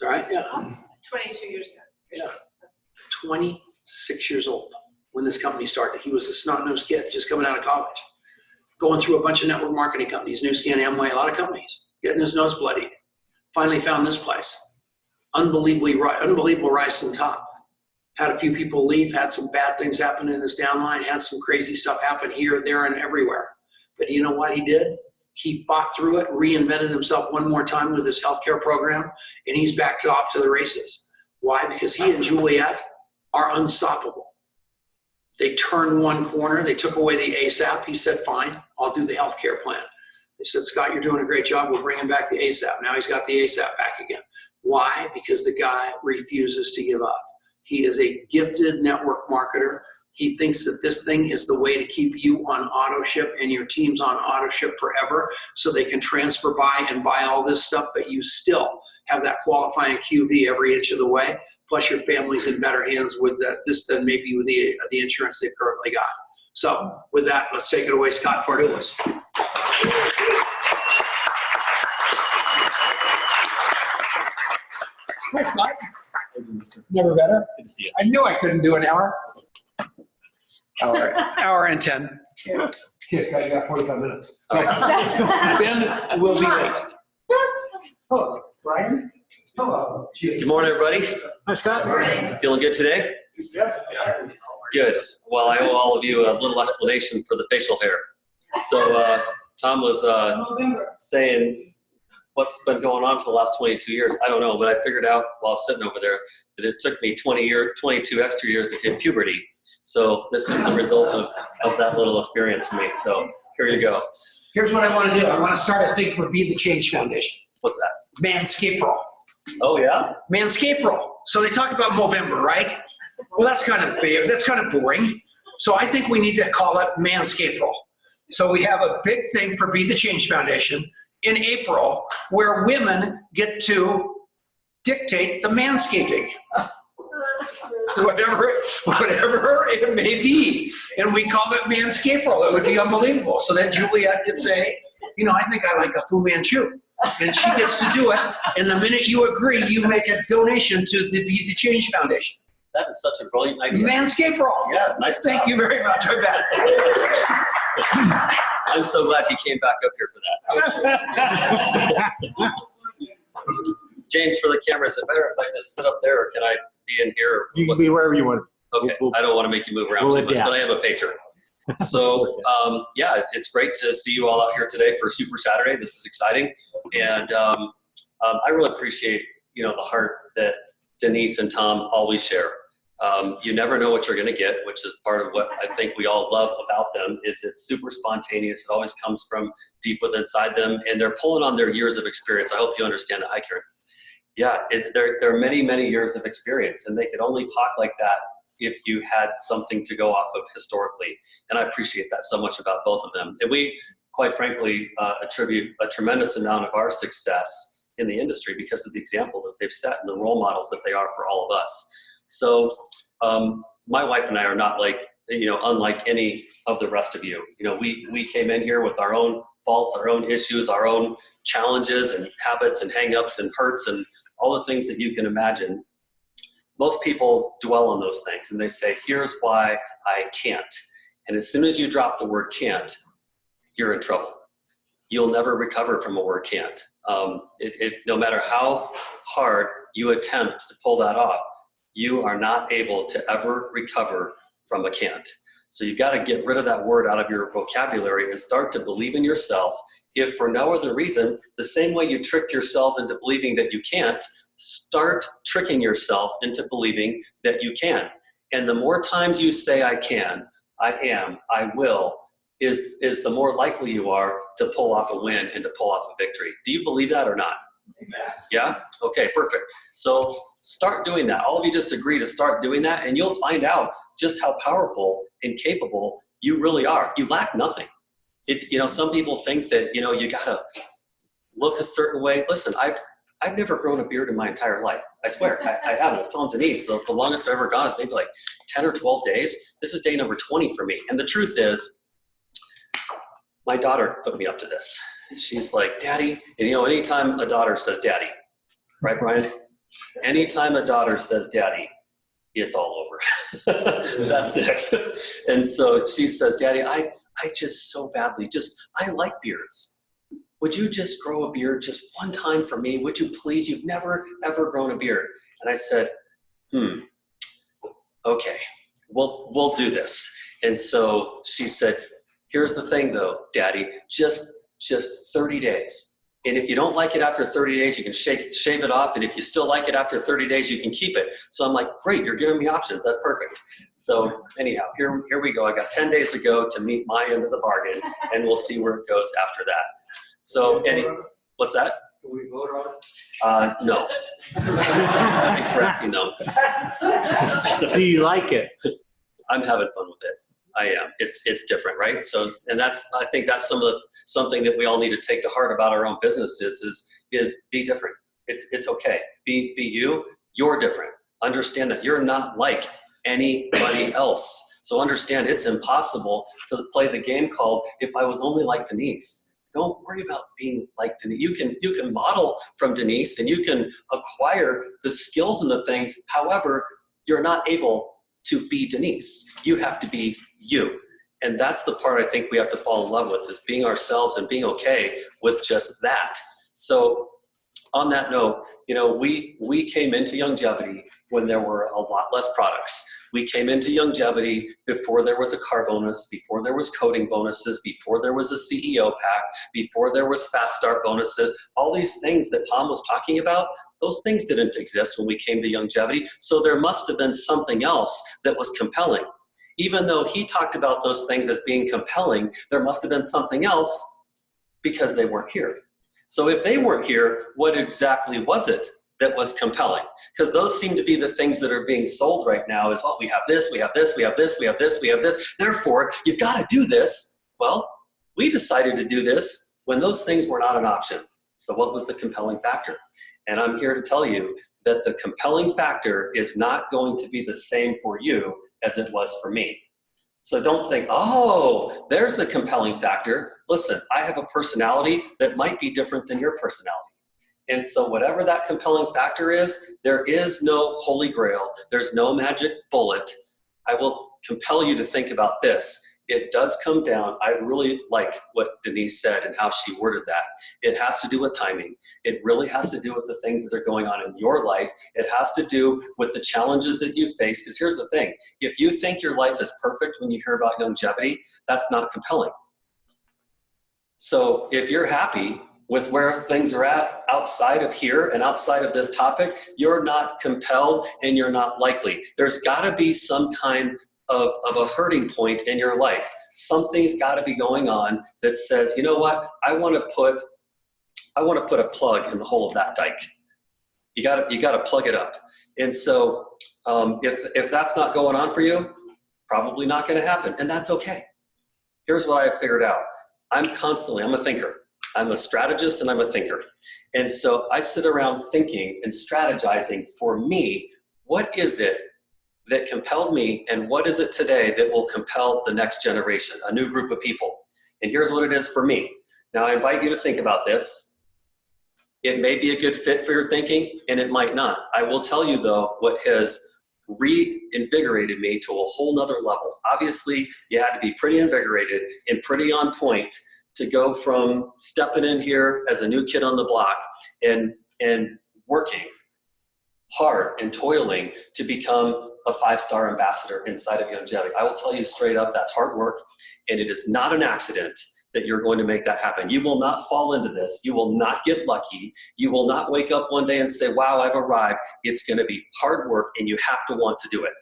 All right, yeah. 22 years ago. Yeah. 26 years old when this company started. He was a snot-nosed kid just coming out of college, going through a bunch of network marketing companies, New Scan, Amway, a lot of companies, getting his nose bloodied. Finally found this place. Unbelievable rise to the top. Had a few people leave, had some bad things happen in his downline, had some crazy stuff happen here, there, and everywhere. But you know what he did? He fought through it, reinvented himself one more time with his healthcare program, and he's back off to the races. Why? Because he and Juliet are unstoppable. They turned one corner. They took away the ASAP. He said, fine, I'll do the healthcare plan. They said, Scott, you're doing a great job. We'll bring him back the ASAP. Now he's got the ASAP back again. Why? Because the guy refuses to give up. He is a gifted network marketer. He thinks that this thing is the way to keep you on auto ship and your teams on auto ship forever so they can transfer by and buy all this stuff, but you still have that qualifying QV every inch of the way, plus your family's in better hands with this than maybe with the insurance they've currently got. So with that, let's take it away, Scott Fardulis. Hi, Scott. Never better. Good to see you. I knew I couldn't do an hour. Hour and 10. Yes, I got 45 minutes. All right. Ben will be late. Hello, Brian. Hello. Good morning, everybody. Hi, Scott. Feeling good today? Good. Well, I owe all of you a little explanation for the facial hair. So Tom was saying what's been going on for the last 22 years. I don't know, but I figured out while sitting over there that it took me 22 extra years to hit puberty. So this is the result of that little experience for me. So here you go. Here's what I want to do. I want to start a thing for Be the Change Foundation. What's that? Manscape Roll. Oh, yeah? Manscape Roll. So they talk about Movember, right? Well, that's kind of big. That's kind of boring. So I think we need to call it Manscape Roll. So we have a big thing for Be the Change Foundation in April where women get to dictate the manscaping. Whatever it may be. And we call it Manscape Roll. It would be unbelievable. So then Juliet could say, you know, I think I like a Fu Manchu. And she gets to do it. And the minute you agree, you make a donation to the Be the Change Foundation. That is such a brilliant idea. Manscape Roll. Yeah, nice. Thank you very much. I bet. I'm so glad you came back up here for that. James, for the camera, is it better if I just sit up there, or can I be in here? You can be wherever you want. Okay, I don't want to make you move around too much, but I have a pacer. So, yeah, it's great to see you all out here today for Super Saturday. This is exciting. And I really appreciate, you know, the heart that Denise and Tom always share. You never know what you're going to get, which is part of what I think we all love about them, is it's super spontaneous. It always comes from deep within inside them, and they're pulling on their years of experience. I hope you understand that. Hi, Karen. Yeah, there are many, many years of experience, and they could only talk like that if you had something to go off of historically. And I appreciate that so much about both of them. And we, quite frankly, attribute a tremendous amount of our success in the industry because of the example that they've set and the role models that they are for all of us. So my wife and I are not like, you know, unlike any of the rest of you. You know, we came in here with our own faults, our own issues, our own challenges and habits and hangups and hurts and all the things that you can imagine. Most people dwell on those things and they say, here's why I can't. And as soon as you drop the word can't, you're in trouble. You'll never recover from a word can't. No matter how hard you attempt to pull that off, you are not able to ever recover from a can't. So you've got to get rid of that word out of your vocabulary and start to believe in yourself. If for no other reason, the same way you tricked yourself into believing that you can't, start tricking yourself into believing that you can. And the more times you say I can, I am, I will, is the more likely you are to pull off a win and to pull off a victory. Do you believe that or not? Yes. Yeah? Okay, perfect. So start doing that. All of you just agree to start doing that, and you'll find out just how powerful and capable you really are. You lack nothing. You know, some people think that, you know, you gotta look a certain way. Listen, I've never grown a beard in my entire life. I swear, I haven't. I was telling Denise, the longest I've ever gone is maybe like 10 or 12 days. This is day number 20 for me. And the truth is, my daughter put me up to this. She's like, Daddy, and you know, anytime a daughter says Daddy, right, Brian? Anytime a daughter says, Daddy, it's all over. That's it. And so she says, Daddy, I just so badly, I like beards. Would you just grow a beard just one time for me? Would you please? You've never, ever grown a beard. And I said, okay, we'll do this. And so she said, here's the thing though, Daddy, just 30 days. And if you don't like it after 30 days, you can shave it off. And if you still like it after 30 days, you can keep it. So I'm like, great, you're giving me options. That's perfect. So anyhow, here we go. I got 10 days to go to meet my end of the bargain, and we'll see where it goes after that. So what's that? Can we vote on it? No. Thanks for asking, no. Do you like it? I'm having fun with it. I am. It's different, right? So, and I think that's something that we all need to take to heart about our own businesses is be different. It's okay. Be you. You're different. Understand that you're not like anybody else. So understand it's impossible to play the game called if I was only like Denise. Don't worry about being like Denise. You can model from Denise and you can acquire the skills and the things. However, you're not able to be Denise. You have to be you. And that's the part I think we have to fall in love with, is being ourselves and being okay with just that. So on that note, we came into Longevity when there were a lot less products. We came into Longevity before there was a car bonus, before there was coding bonuses, before there was a CEO pack, before there was fast start bonuses. All these things that Tom was talking about, those things didn't exist when we came to Longevity. So there must have been something else that was compelling. Even though he talked about those things as being compelling, there must have been something else because they weren't here. So if they weren't here, what exactly was it that was compelling? Because those seem to be the things that are being sold right now is, well, we have this, we have this, we have this, we have this, we have this. Therefore, you've got to do this. Well, we decided to do this when those things were not an option. So what was the compelling factor? And I'm here to tell you that the compelling factor is not going to be the same for you as it was for me. So don't think, oh, there's the compelling factor. Listen, I have a personality that might be different than your personality. And so whatever that compelling factor is, there is no holy grail. There's no magic bullet. I will compel you to think about this. It does come down, I really like what Denise said and how she worded that. It has to do with timing. It really has to do with the things that are going on in your life. It has to do with the challenges that you face. Because here's the thing, if you think your life is perfect when you hear about Longevity, that's not compelling. So if you're happy with where things are at outside of here and outside of this topic, you're not compelled and you're not likely. There's gotta be some kind of a hurting point in your life. Something's gotta be going on that says, you know what, I wanna put a plug in the hole of that dike. You gotta plug it up. And so if that's not going on for you, probably not gonna happen, and that's okay. Here's what I figured out. I'm a thinker. I'm a strategist and I'm a thinker. And so I sit around thinking and strategizing for me, what is it that compelled me and what is it today that will compel the next generation, a new group of people? And here's what it is for me. Now I invite you to think about this. It may be a good fit for your thinking and it might not. I will tell you though, what has reinvigorated me to a whole nother level. Obviously you had to be pretty invigorated and pretty on point to go from stepping in here as a new kid on the block and working hard and toiling to become a 5-star ambassador inside of Longevity. I will tell you straight up, that's hard work, and it is not an accident that you're going to make that happen. You will not fall into this. You will not get lucky. You will not wake up one day and say, wow, I've arrived. It's gonna be hard work and you have to want to do it.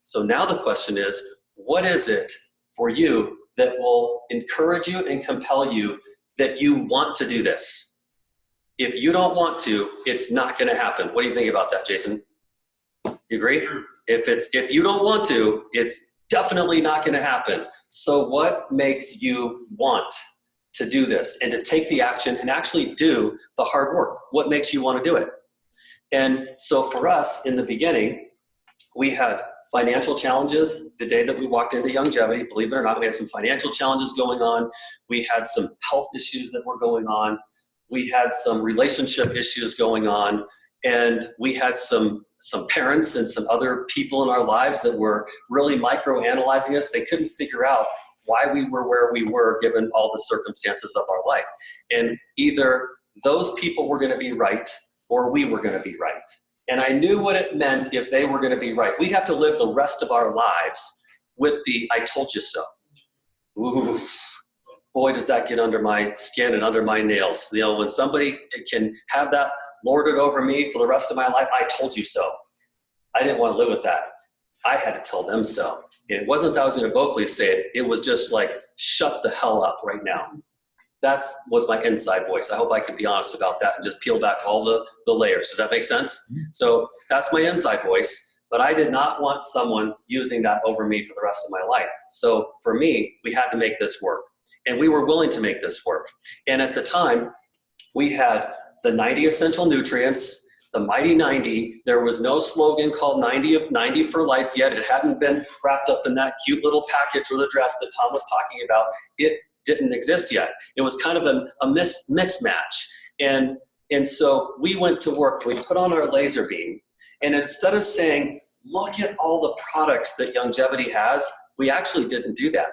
So now the question is, what is it for you that will encourage you and compel you that you want to do this? If you don't want to, it's not gonna happen. What do you think about that, Jason? You agree? Sure. If you don't want to, it's definitely not gonna happen. So what makes you want to do this and to take the action and actually do the hard work? What makes you wanna do it? And so for us in the beginning, we had financial challenges the day that we walked into Longevity. Believe it or not, we had some financial challenges going on. We had some health issues that were going on. We had some relationship issues going on. And we had some parents and some other people in our lives that were really microanalyzing us. They couldn't figure out why we were where we were given all the circumstances of our life. And either those people were going to be right or we were going to be right. And I knew what it meant if they were going to be right. We'd have to live the rest of our lives with the I told you so. Ooh, boy, does that get under my skin and under my nails. You know, when somebody can have that lorded over me for the rest of my life, I told you so. I didn't want to live with that. I had to tell them so. And it wasn't that I was going to vocally say it. It was just like, shut the hell up right now. That was my inside voice. I hope I can be honest about that and just peel back all the layers. Does that make sense? So that's my inside voice, but I did not want someone using that over me for the rest of my life. So for me, we had to make this work. And we were willing to make this work. And at the time, we had the 90 essential nutrients, the Mighty 90. There was no slogan called 90 for life yet. It hadn't been wrapped up in that cute little package or the dress that Tom was talking about. It didn't exist yet. It was kind of a mix match. And so we went to work. We put on our laser beam. And instead of saying, look at all the products that Longevity has, we actually didn't do that.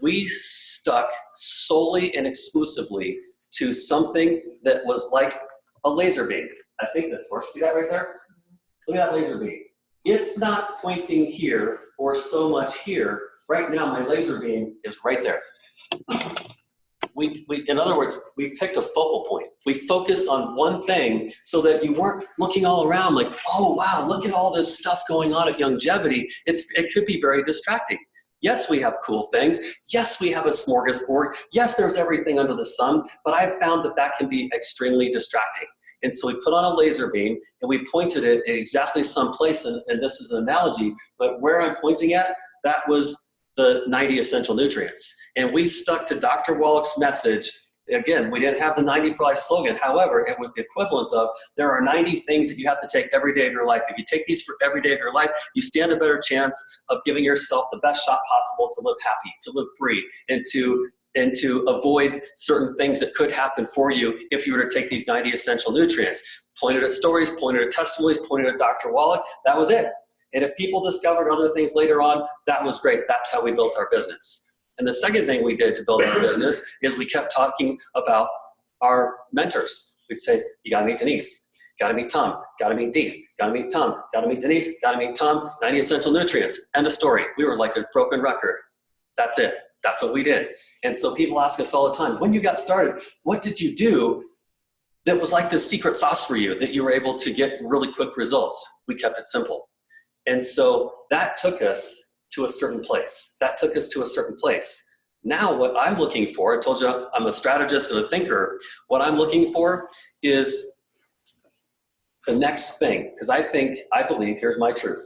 We stuck solely and exclusively to something that was like a laser beam. I think this works. See that right there? Look at that laser beam. It's not pointing here or so much here. Right now, my laser beam is right there. In other words, we picked a focal point. We focused on one thing so that you weren't looking all around like, oh, wow, look at all this stuff going on at Longevity. It could be very distracting. Yes, we have cool things. Yes, we have a smorgasbord. Yes, there's everything under the sun, but I've found that can be extremely distracting. And so we put on a laser beam and we pointed it at exactly some place, and this is an analogy, but where I'm pointing at, that was the 90 essential nutrients. And we stuck to Dr. Wallach's message. Again, we didn't have the 90 for life slogan. However, it was the equivalent of there are 90 things that you have to take every day of your life. If you take these for every day of your life, you stand a better chance of giving yourself the best shot possible to live happy, to live free, and to avoid certain things that could happen for you if you were to take these 90 essential nutrients. Pointed at stories, pointed at testimonies, pointed at Dr. Wallach. That was it. And if people discovered other things later on, that was great. That's how we built our business. And the second thing we did to build our business is we kept talking about our mentors. We'd say, you gotta meet Denise, gotta meet Tom, gotta meet Denise, gotta meet Tom, gotta meet Denise, gotta meet Tom, 90 essential nutrients, end of story. We were like a broken record. That's it. That's what we did. And so people ask us all the time, when you got started, what did you do that was like the secret sauce for you that you were able to get really quick results? We kept it simple. And so that took us to a certain place. That took us to a certain place. Now what I'm looking for, I told you I'm a strategist and a thinker. What I'm looking for is the next thing. Because I believe, here's my truth.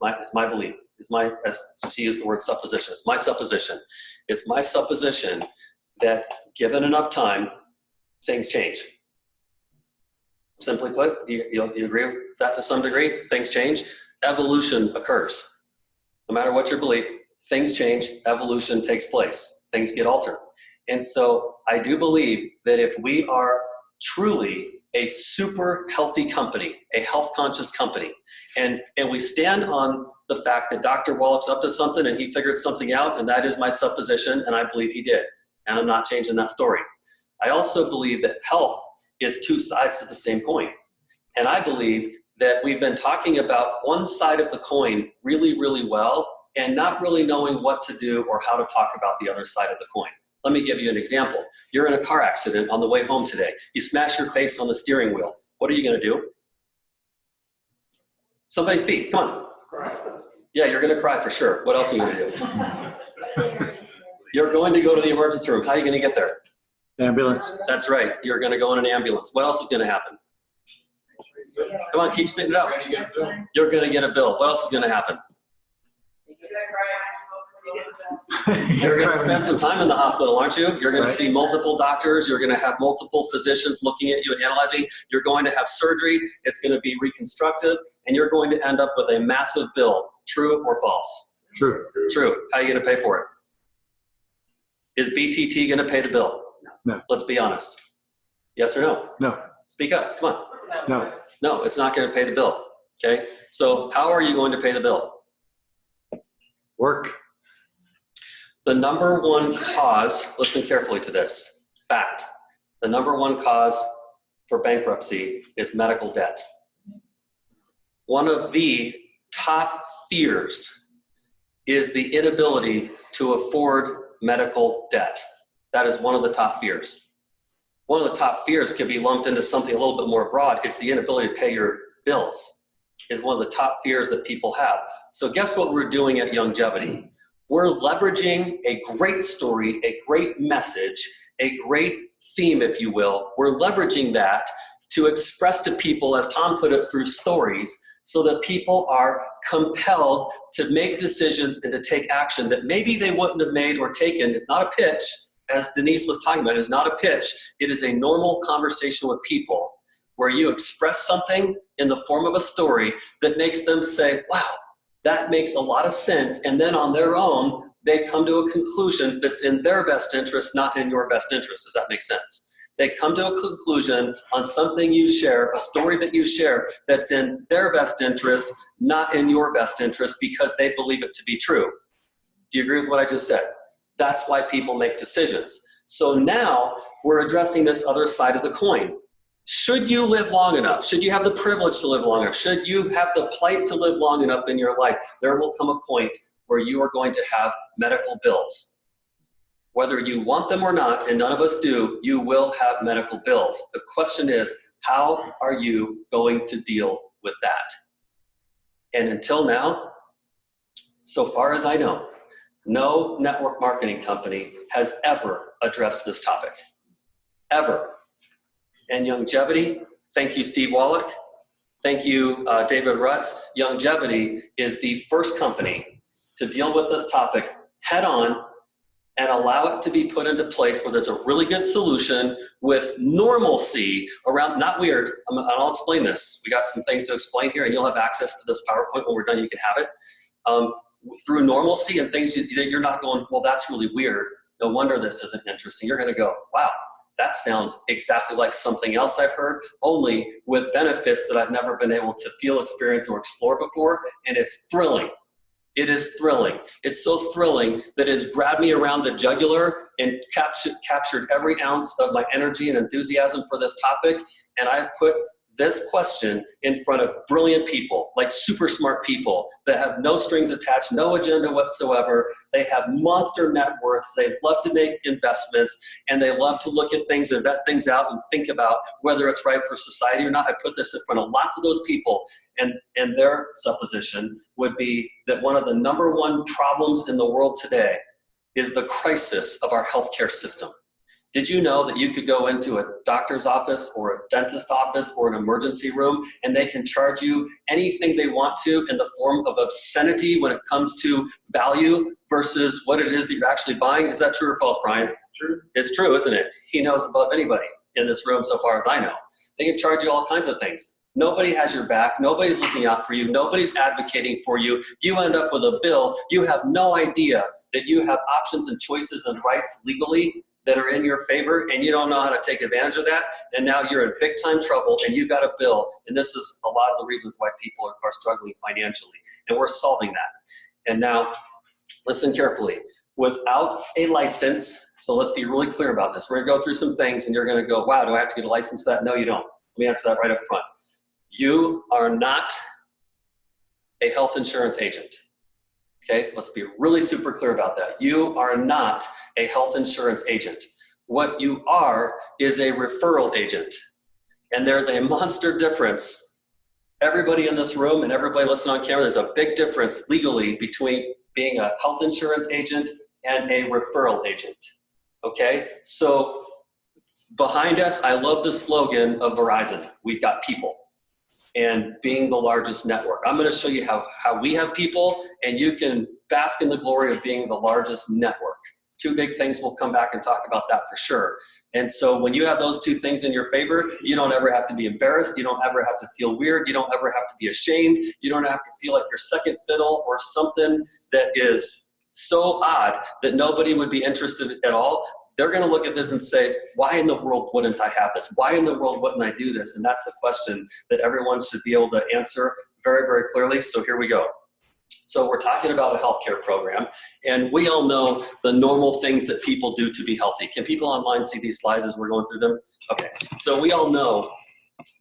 It's my belief. As she used the word supposition. It's my supposition. It's my supposition that given enough time, things change. Simply put, you agree with that to some degree? Things change. Evolution occurs. No matter what your belief, things change, evolution takes place, things get altered. And so I do believe that if we are truly a super healthy company, a health conscious company, and we stand on the fact that Dr. Wallach's up to something and he figured something out, and that is my supposition, and I believe he did. And I'm not changing that story. I also believe that health is two sides to the same coin. And I believe that we've been talking about one side of the coin really, really well, and not really knowing what to do or how to talk about the other side of the coin. Let me give you an example. You're in a car accident on the way home today. You smash your face on the steering wheel. What are you gonna do? Somebody speak, come on. Cry. Yeah, you're gonna cry for sure. What else are you gonna do? You're going to go to the emergency room. How are you gonna get there? Ambulance. That's right, you're gonna go in an ambulance. What else is gonna happen? Come on, keep spitting it out. You're gonna get a bill. What else is gonna happen? You're going to spend some time in the hospital, aren't you? You're going to see multiple doctors. You're going to have multiple physicians looking at you and analyzing. You're going to have surgery. It's going to be reconstructive, and you're going to end up with a massive bill. True or false? True. True. How are you going to pay for it? Is BTT going to pay the bill? No. Let's be honest. Yes or no? No. Speak up. Come on. No. No, it's not going to pay the bill. Okay? So how are you going to pay the bill? Work. The number one cause, listen carefully to this, fact, the number one cause for bankruptcy is medical debt. One of the top fears is the inability to afford medical debt. That is one of the top fears. One of the top fears could be lumped into something a little bit more broad. It's the inability to pay your bills is one of the top fears that people have. So guess what we're doing at Longevity? We're leveraging a great story, a great message, a great theme, if you will. We're leveraging that to express to people, as Tom put it, through stories, so that people are compelled to make decisions and to take action that maybe they wouldn't have made or taken. It's not a pitch, as Denise was talking about. It's not a pitch. It is a normal conversation with people where you express something in the form of a story that makes them say, wow, that makes a lot of sense. And then on their own, they come to a conclusion that's in their best interest, not in your best interest. Does that make sense? They come to a conclusion on something you share, a story that you share that's in their best interest, not in your best interest, because they believe it to be true. Do you agree with what I just said? That's why people make decisions. So now we're addressing this other side of the coin. Should you live long enough? Should you have the privilege to live long enough? Should you have the plight to live long enough in your life? There will come a point where you are going to have medical bills. Whether you want them or not, and none of us do, you will have medical bills. The question is, how are you going to deal with that? And until now, so far as I know, no network marketing company has ever addressed this topic, ever. And Longevity, thank you, Steve Wallach. Thank you, David Rutz. Longevity is the first company to deal with this topic head on and allow it to be put into place where there's a really good solution with normalcy around, not weird, and I'll explain this. We got some things to explain here, and you'll have access to this PowerPoint when we're done. You can have it. Through normalcy and things that you're not going, well, that's really weird. No wonder this isn't interesting. You're going to go, wow, that sounds exactly like something else I've heard, only with benefits that I've never been able to feel, experience, or explore before, and it's thrilling. It is thrilling. It's so thrilling that it has grabbed me around the jugular and captured every ounce of my energy and enthusiasm for this topic, and I've put this question in front of brilliant people, like super smart people that have no strings attached, no agenda whatsoever. They have monster net worths. They love to make investments, and they love to look at things and vet things out and think about whether it's right for society or not. I put this in front of lots of those people, and their supposition would be that one of the number one problems in the world today is the crisis of our healthcare system. Did you know that you could go into a doctor's office or a dentist office or an emergency room and they can charge you anything they want to in the form of obscenity when it comes to value versus what it is that you're actually buying? Is that true or false, Brian? True. It's true, isn't it? He knows above anybody in this room so far as I know. They can charge you all kinds of things. Nobody has your back. Nobody's looking out for you. Nobody's advocating for you. You end up with a bill. You have no idea that you have options and choices and rights legally that are in your favor, and you don't know how to take advantage of that, and now you're in big time trouble, and you got a bill, and this is a lot of the reasons why people are struggling financially, and we're solving that. And now, listen carefully. Without a license, so let's be really clear about this. We're gonna go through some things, and you're gonna go, wow, do I have to get a license for that? No, you don't. Let me answer that right up front. You are not a health insurance agent. Okay, let's be really super clear about that. You are not a health insurance agent. What you are is a referral agent. And there's a monster difference. Everybody in this room and everybody listening on camera, there's a big difference legally between being a health insurance agent and a referral agent. Okay, so behind us, I love the slogan of Verizon, we've got people. And being the largest network. I'm gonna show you how we have people, and you can bask in the glory of being the largest network. Two big things, we'll come back and talk about that for sure. And so when you have those two things in your favor, you don't ever have to be embarrassed, you don't ever have to feel weird, you don't ever have to be ashamed, you don't have to feel like you're second fiddle or something that is so odd that nobody would be interested at all. they're going to look at this and say, why in the world wouldn't I have this? Why in the world wouldn't I do this? And that's the question that everyone should be able to answer very, very clearly. So here we go. So we're talking about a healthcare program, and we all know the normal things that people do to be healthy. Can people online see these slides as we're going through them? Okay, so we all know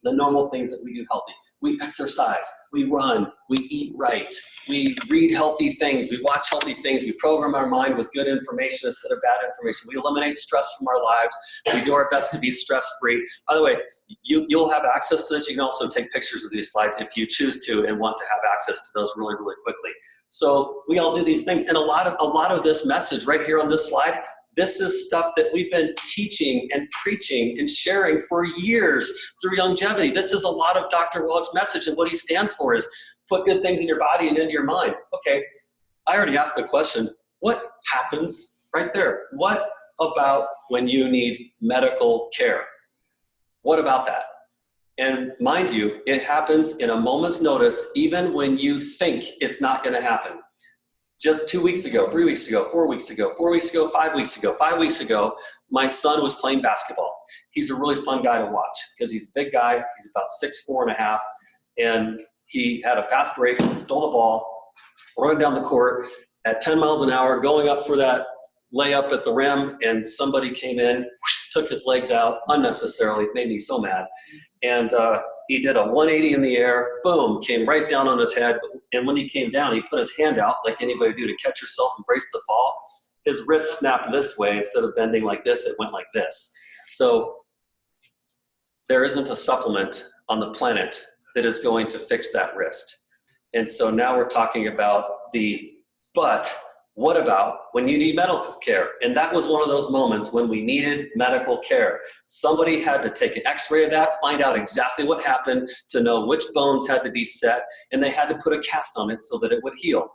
the normal things that we do healthy. We exercise, we run, we eat right, we read healthy things, we watch healthy things, we program our mind with good information instead of bad information. We eliminate stress from our lives. We do our best to be stress-free. By the way, you'll have access to this. You can also take pictures of these slides if you choose to and want to have access to those really, really quickly. So we all do these things, and a lot of this message right here on this slide, this is stuff that we've been teaching and preaching and sharing for years through longevity. This is a lot of Dr. Welch's message, and what he stands for is put good things in your body and into your mind. Okay, I already asked the question, what happens right there? What about when you need medical care? What about that? And mind you, it happens in a moment's notice, even when you think it's not gonna happen. Just 2 weeks ago, 3 weeks ago, 4 weeks ago, 4 weeks ago, 5 weeks ago, 5 weeks ago, my son was playing basketball. He's a really fun guy to watch because he's a big guy. He's about 6'4.5", and he had a fast break, stole the ball, running down the court at 10 miles an hour, going up for that layup at the rim, and somebody came in, whoosh, took his legs out unnecessarily. It made me so mad. And he did a 180 in the air, boom, came right down on his head. And when he came down, he put his hand out like anybody do to catch yourself and brace the fall. His wrist snapped this way. Instead of bending like this, it went like this. So there isn't a supplement on the planet that is going to fix that wrist. And so now we're talking about but what about when you need medical care? And that was one of those moments when we needed medical care. Somebody had to take an x-ray of that, find out exactly what happened to know which bones had to be set, and they had to put a cast on it so that it would heal.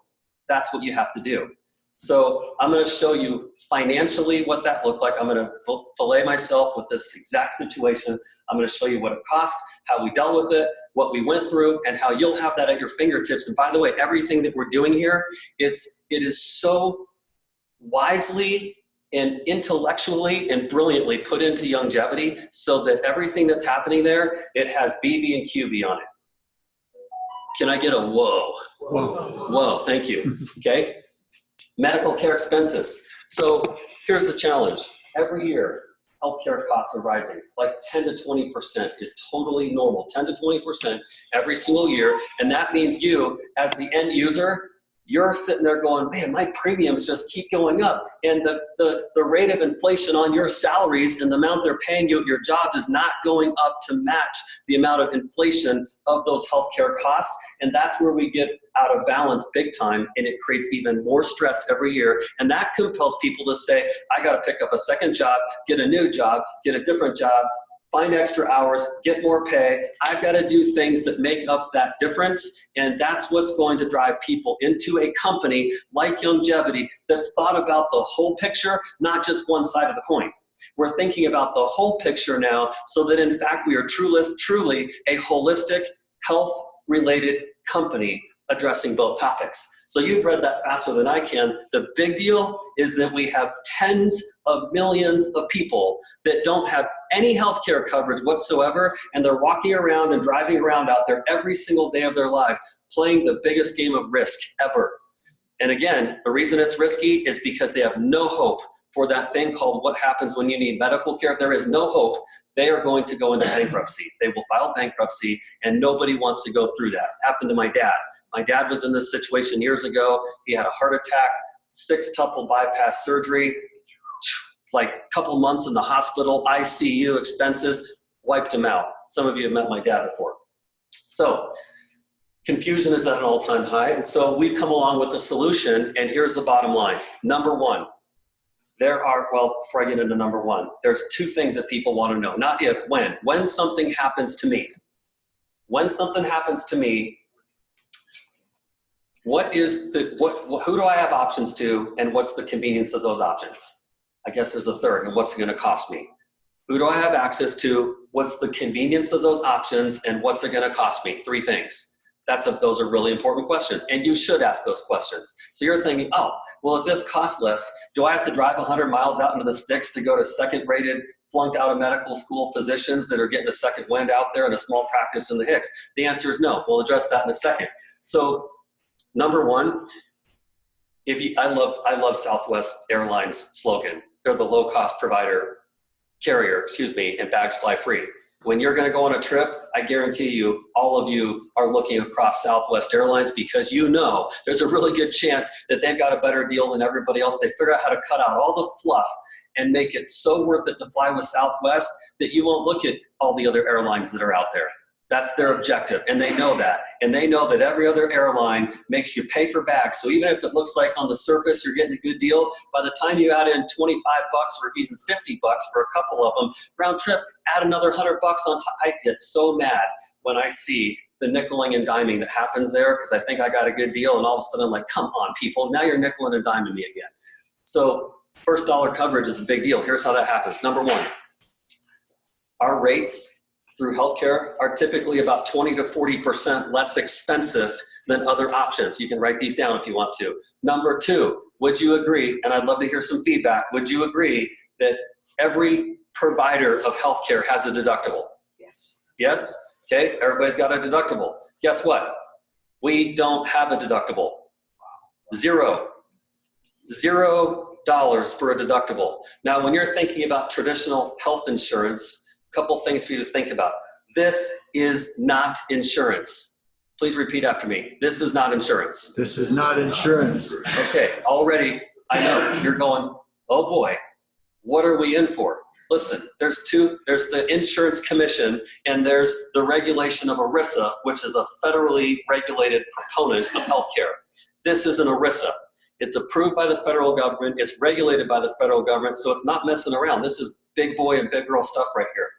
That's what you have to do. So I'm going to show you financially what that looked like. I'm going to fillet myself with this exact situation. I'm going to show you what it cost, how we dealt with it, what we went through, and how you'll have that at your fingertips. And by the way, everything that we're doing here, it is so wisely and intellectually and brilliantly put into longevity so that everything that's happening there, it has BV and QV on it. Can I get a whoa? Whoa. Whoa, thank you. Okay. Medical care expenses. So here's the challenge. Every year, healthcare costs are rising. Like 10 to 20% is totally normal. 10 to 20% every single year. And that means you, as the end user, you're sitting there going, man, my premiums just keep going up. And the rate of inflation on your salaries and the amount they're paying you at your job is not going up to match the amount of inflation of those healthcare costs. And that's where we get out of balance big time, and it creates even more stress every year. And that compels people to say, I got to pick up a second job, get a new job, get a different job, find extra hours, get more pay. I've got to do things that make up that difference. And that's what's going to drive people into a company like Longevity that's thought about the whole picture, not just one side of the coin. We're thinking about the whole picture now so that in fact we are truly a holistic, health-related company addressing both topics. So you've read that faster than I can. The big deal is that we have tens of millions of people that don't have any healthcare coverage whatsoever, and they're walking around and driving around out there every single day of their life playing the biggest game of risk ever. And again, the reason it's risky is because they have no hope for that thing called what happens when you need medical care. There is no hope. They are going to go into bankruptcy. They will file bankruptcy, and nobody wants to go through that. It happened to my dad. My dad was in this situation years ago. He had a heart attack, 6-tuple bypass surgery, like a couple months in the hospital, ICU expenses, wiped him out. Some of you have met my dad before. So confusion is at an all-time high. And so we've come along with a solution, and here's the bottom line. Number one, before I get into number one, there's two things that people want to know. Not if, when. When something happens to me. When something happens to me, who do I have options to, and what's the convenience of those options? I guess there's a third, and what's it going to cost me? Who do I have access to? What's the convenience of those options, and what's it going to cost me? 3 things. Those are really important questions, and you should ask those questions. So you're thinking, oh, well, if this costs less, do I have to drive 100 miles out into the sticks to go to second-rated, flunked out of medical school physicians that are getting a second wind out there in a small practice in the Hicks? The answer is no. We'll address that in a second. So number one, I love Southwest Airlines slogan. They're the low-cost carrier, and bags fly free. When you're going to go on a trip, I guarantee you, all of you are looking across Southwest Airlines because you know there's a really good chance that they've got a better deal than everybody else. They figure out how to cut out all the fluff and make it so worth it to fly with Southwest that you won't look at all the other airlines that are out there. That's their objective, and they know that. And they know that every other airline makes you pay for bags. So even if it looks like on the surface you're getting a good deal, by the time you add in 25 bucks or even 50 bucks for a couple of them, round trip, add another 100 bucks on top. I get so mad when I see the nickeling and diming that happens there because I think I got a good deal, and all of a sudden I'm like, come on, people, now you're nickeling and diming me again. So first dollar coverage is a big deal. Here's how that happens. Number one, our rates through healthcare are typically about 20 to 40% less expensive than other options. You can write these down if you want to. Number two, would you agree, and I'd love to hear some feedback, would you agree that every provider of healthcare has a deductible? Yes. Yes? Okay, everybody's got a deductible. Guess what? We don't have a deductible. $0 for a deductible. Now, when you're thinking about traditional health insurance, couple things for you to think about. This is not insurance. Please repeat after me. This is not insurance. This is not insurance. Okay, already I know you're going, oh boy, what are we in for? Listen, there's the insurance commission and there's the regulation of ERISA, which is a federally regulated proponent of healthcare. This is an ERISA. It's approved by the federal government. It's regulated by the federal government. So it's not messing around. This is big boy and big girl stuff right here.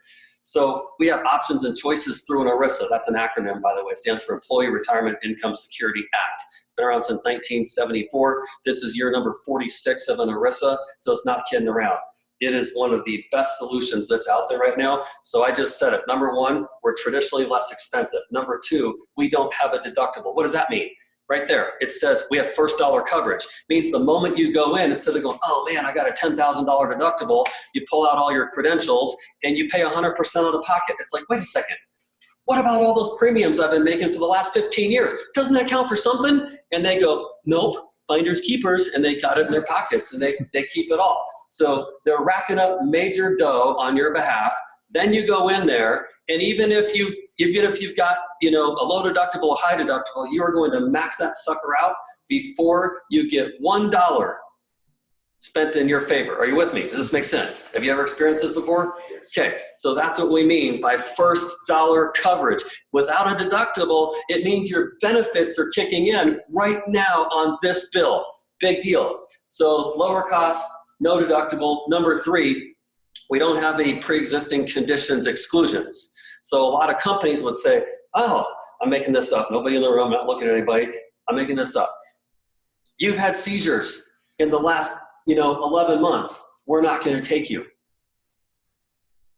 So we have options and choices through an ERISA. That's an acronym, by the way. It stands for Employee Retirement Income Security Act. It's been around since 1974. This is year number 46 of an ERISA, so it's not kidding around. It is one of the best solutions that's out there right now. So I just said it. Number one, we're traditionally less expensive. Number two, we don't have a deductible. What does that mean? Right there, it says we have first dollar coverage. Means the moment you go in, instead of going, oh man, I got a $10,000 deductible, you pull out all your credentials and you pay 100% out of pocket. It's like, wait a second, what about all those premiums I've been making for the last 15 years? Doesn't that count for something? And they go, nope, finders keepers, and they got it in their pockets and they keep it all. So they're racking up major dough on your behalf. Then you go in there, and even if you've got a low deductible, a high deductible, you are going to max that sucker out before you get $1 spent in your favor. Are you with me? Does this make sense? Have you ever experienced this before? Okay, so that's what we mean by first dollar coverage. Without a deductible, it means your benefits are kicking in right now on this bill. Big deal. So lower costs, no deductible. Number three, we don't have any pre-existing conditions exclusions. So a lot of companies would say, oh, I'm making this up. Nobody in the room, I'm not looking at anybody. I'm making this up. You've had seizures in the last 11 months. We're not going to take you.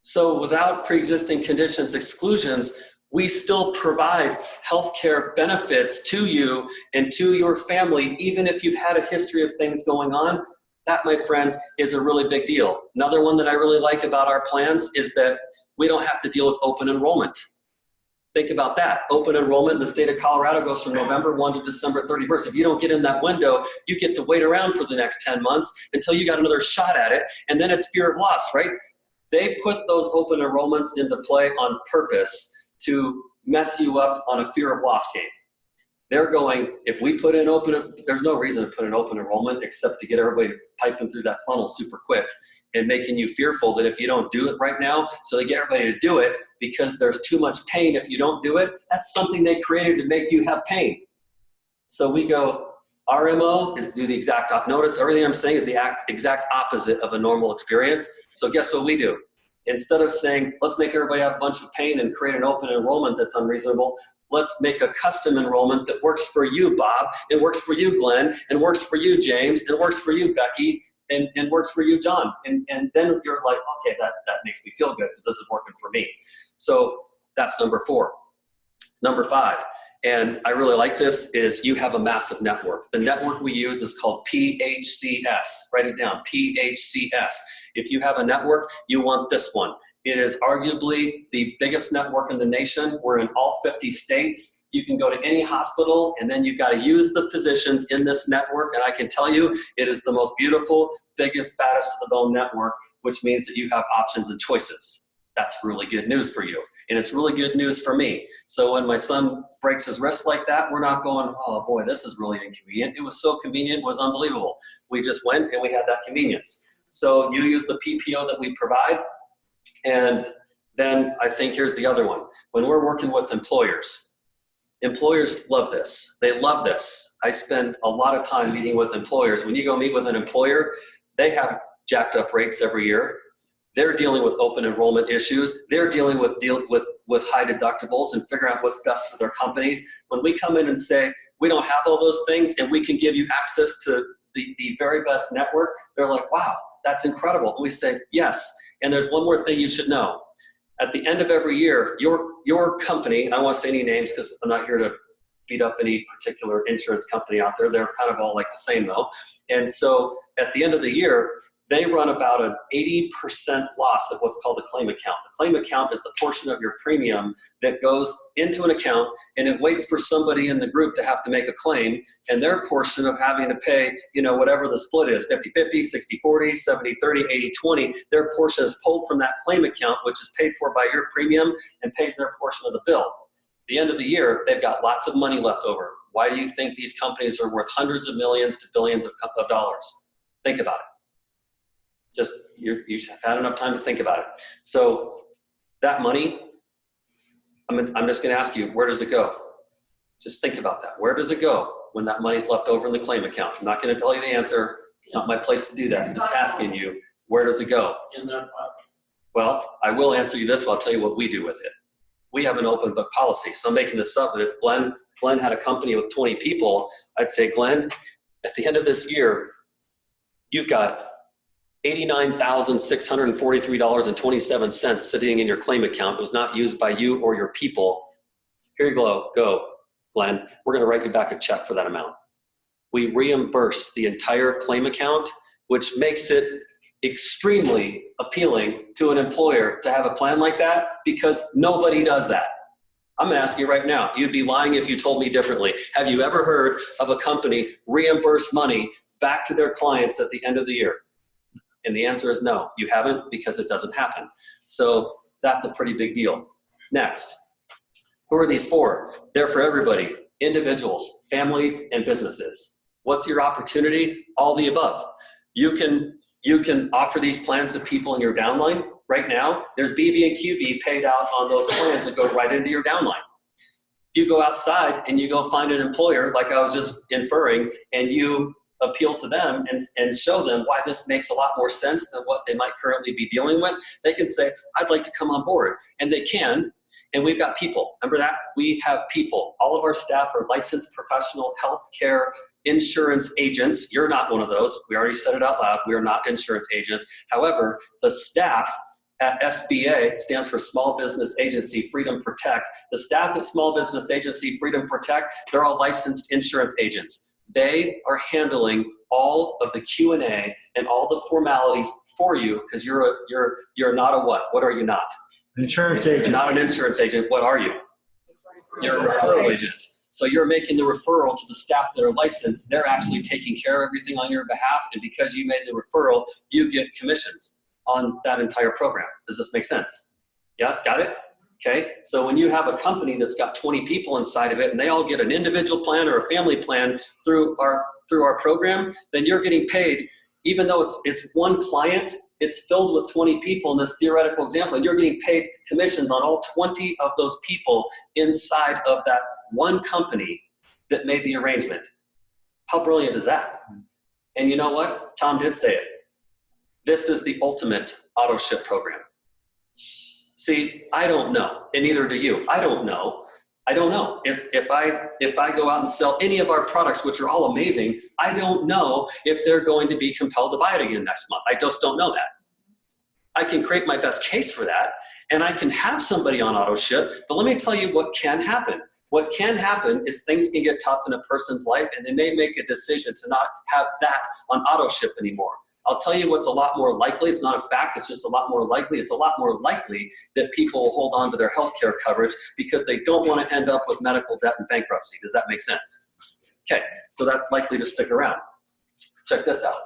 So without pre-existing conditions exclusions, we still provide healthcare benefits to you and to your family, even if you've had a history of things going on. That, my friends, is a really big deal. Another one that I really like about our plans is that we don't have to deal with open enrollment. Think about that. Open enrollment in the state of Colorado goes from November 1 to December 31st. If you don't get in that window, you get to wait around for the next 10 months until you got another shot at it, and then it's fear of loss, right? They put those open enrollments into play on purpose to mess you up on a fear of loss game. They're going, if we put in there's no reason to put in open enrollment except to get everybody piping through that funnel super quick and making you fearful that if you don't do it right now, so they get everybody to do it because there's too much pain if you don't do it. That's something they created to make you have pain. So we go, our MO is to do the exact opposite. Notice everything I'm saying is the exact opposite of a normal experience. So guess what we do? Instead of saying, let's make everybody have a bunch of pain and create an open enrollment that's unreasonable, let's make a custom enrollment that works for you, Bob, and works for you, Glenn, and works for you, James, and works for you, Becky, and works for you, John. And then you're like, okay, that makes me feel good because this is working for me. So that's number 4. Number 5, and I really like this, is you have a massive network. The network we use is called PHCS. Write it down, PHCS. If you have a network, you want this one. It is arguably the biggest network in the nation. We're in all 50 states. You can go to any hospital, and then you've got to use the physicians in this network. And I can tell you, it is the most beautiful, biggest, baddest to the bone network, which means that you have options and choices. That's really good news for you. And it's really good news for me. So when my son breaks his wrist like that, we're not going, oh boy, this is really inconvenient. It was so convenient, it was unbelievable. We just went and we had that convenience. So you use the PPO that we provide. And then I think here's the other one. When we're working with employers love this. They love this. I spend a lot of time meeting with employers. When you go meet with an employer, they have jacked up rates every year. They're dealing with open enrollment issues. They're dealing with high deductibles and figuring out what's best for their companies. When we come in and say, we don't have all those things and we can give you access to the very best network, they're like, wow, that's incredible. And we say, yes. And there's one more thing you should know. At the end of every year, your company, and I don't want to say any names because I'm not here to beat up any particular insurance company out there. They're kind of all like the same though. And so at the end of the year, they run about an 80% loss of what's called a claim account. The claim account is the portion of your premium that goes into an account and it waits for somebody in the group to have to make a claim, and their portion of having to pay, whatever the split is, 50-50, 60-40, 70-30, 80-20, their portion is pulled from that claim account, which is paid for by your premium and pays their portion of the bill. At the end of the year, they've got lots of money left over. Why do you think these companies are worth hundreds of millions to billions of dollars? Think about it. Just, you've had enough time to think about it. So that money, I'm just gonna ask you, where does it go? Just think about that. Where does it go when that money's left over in the claim account? I'm not gonna tell you the answer. It's not my place to do that. I'm just asking you, where does it go? In their book. Well, I will answer you this, but I'll tell you what we do with it. We have an open book policy. So I'm making this up, but if Glenn had a company with 20 people, I'd say, Glenn, at the end of this year, you've got $89,643.27 sitting in your claim account. It was not used by you or your people. Here you go, Glenn. We're gonna write you back a check for that amount. We reimburse the entire claim account, which makes it extremely appealing to an employer to have a plan like that, because nobody does that. I'm gonna ask you right now, you'd be lying if you told me differently. Have you ever heard of a company reimburse money back to their clients at the end of the year? And the answer is no, you haven't, because it doesn't happen. So that's a pretty big deal. Next, who are these for? They're for everybody, individuals, families, and businesses. What's your opportunity? All the above. You can offer these plans to people in your downline. Right now, there's BV and QV paid out on those plans that go right into your downline. You go outside and you go find an employer, like I was just inferring, and you appeal to them and show them why this makes a lot more sense than what they might currently be dealing with. They can say, I'd like to come on board. And they can, and we've got people. Remember that? We have people. All of our staff are licensed professional healthcare insurance agents. You're not one of those. We already said it out loud. We are not insurance agents. However, the staff at SBA, stands for Small Business Agency Freedom Protect. The staff at Small Business Agency Freedom Protect, they're all licensed insurance agents. They are handling all of the Q&A and all the formalities for you, because you're not a what? What are you not? Insurance agent. You're not an insurance agent. What are you? You're a referral agent. So you're making the referral to the staff that are licensed. They're actually taking care of everything on your behalf, and because you made the referral, you get commissions on that entire program. Does this make sense? Yeah, got it? Okay, so when you have a company that's got 20 people inside of it and they all get an individual plan or a family plan through our program, then you're getting paid, even though it's one client, it's filled with 20 people in this theoretical example, and you're getting paid commissions on all 20 of those people inside of that one company that made the arrangement. How brilliant is that? And you know what? Tom did say it. This is the ultimate auto ship program. See, I don't know, and neither do you. I don't know. If I go out and sell any of our products, which are all amazing, I don't know if they're going to be compelled to buy it again next month. I just don't know that. I can create my best case for that, and I can have somebody on auto ship, but let me tell you what can happen. What can happen is things can get tough in a person's life, and they may make a decision to not have that on auto ship anymore. I'll tell you what's a lot more likely. It's not a fact, it's just a lot more likely. It's a lot more likely that people will hold on to their health care coverage because they don't want to end up with medical debt and bankruptcy. Does that make sense? Okay, so that's likely to stick around. Check this out.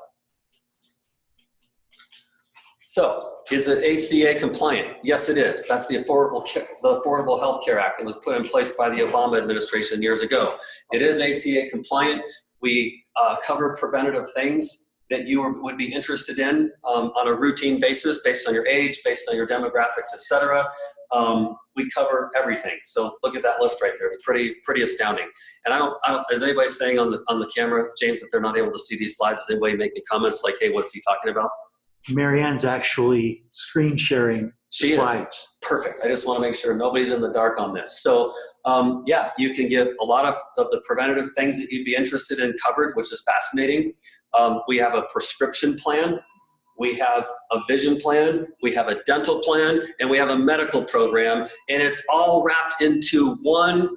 So, is it ACA compliant? Yes, it is. That's the Affordable Health Care Act that was put in place by the Obama administration years ago. It is ACA compliant. We cover preventative things that you would be interested in on a routine basis, based on your age, based on your demographics, etc. We cover everything. So look at that list right there. It's pretty astounding. And I don't. Is anybody saying on the camera, James, that they're not able to see these slides? Is anybody making comments like, "Hey, what's he talking about?" Marianne's actually screen sharing slides. Is. Perfect. I just want to make sure nobody's in the dark on this. So yeah, you can get a lot of the preventative things that you'd be interested in covered, which is fascinating. We have a prescription plan, we have a vision plan, we have a dental plan, and we have a medical program, and it's all wrapped into one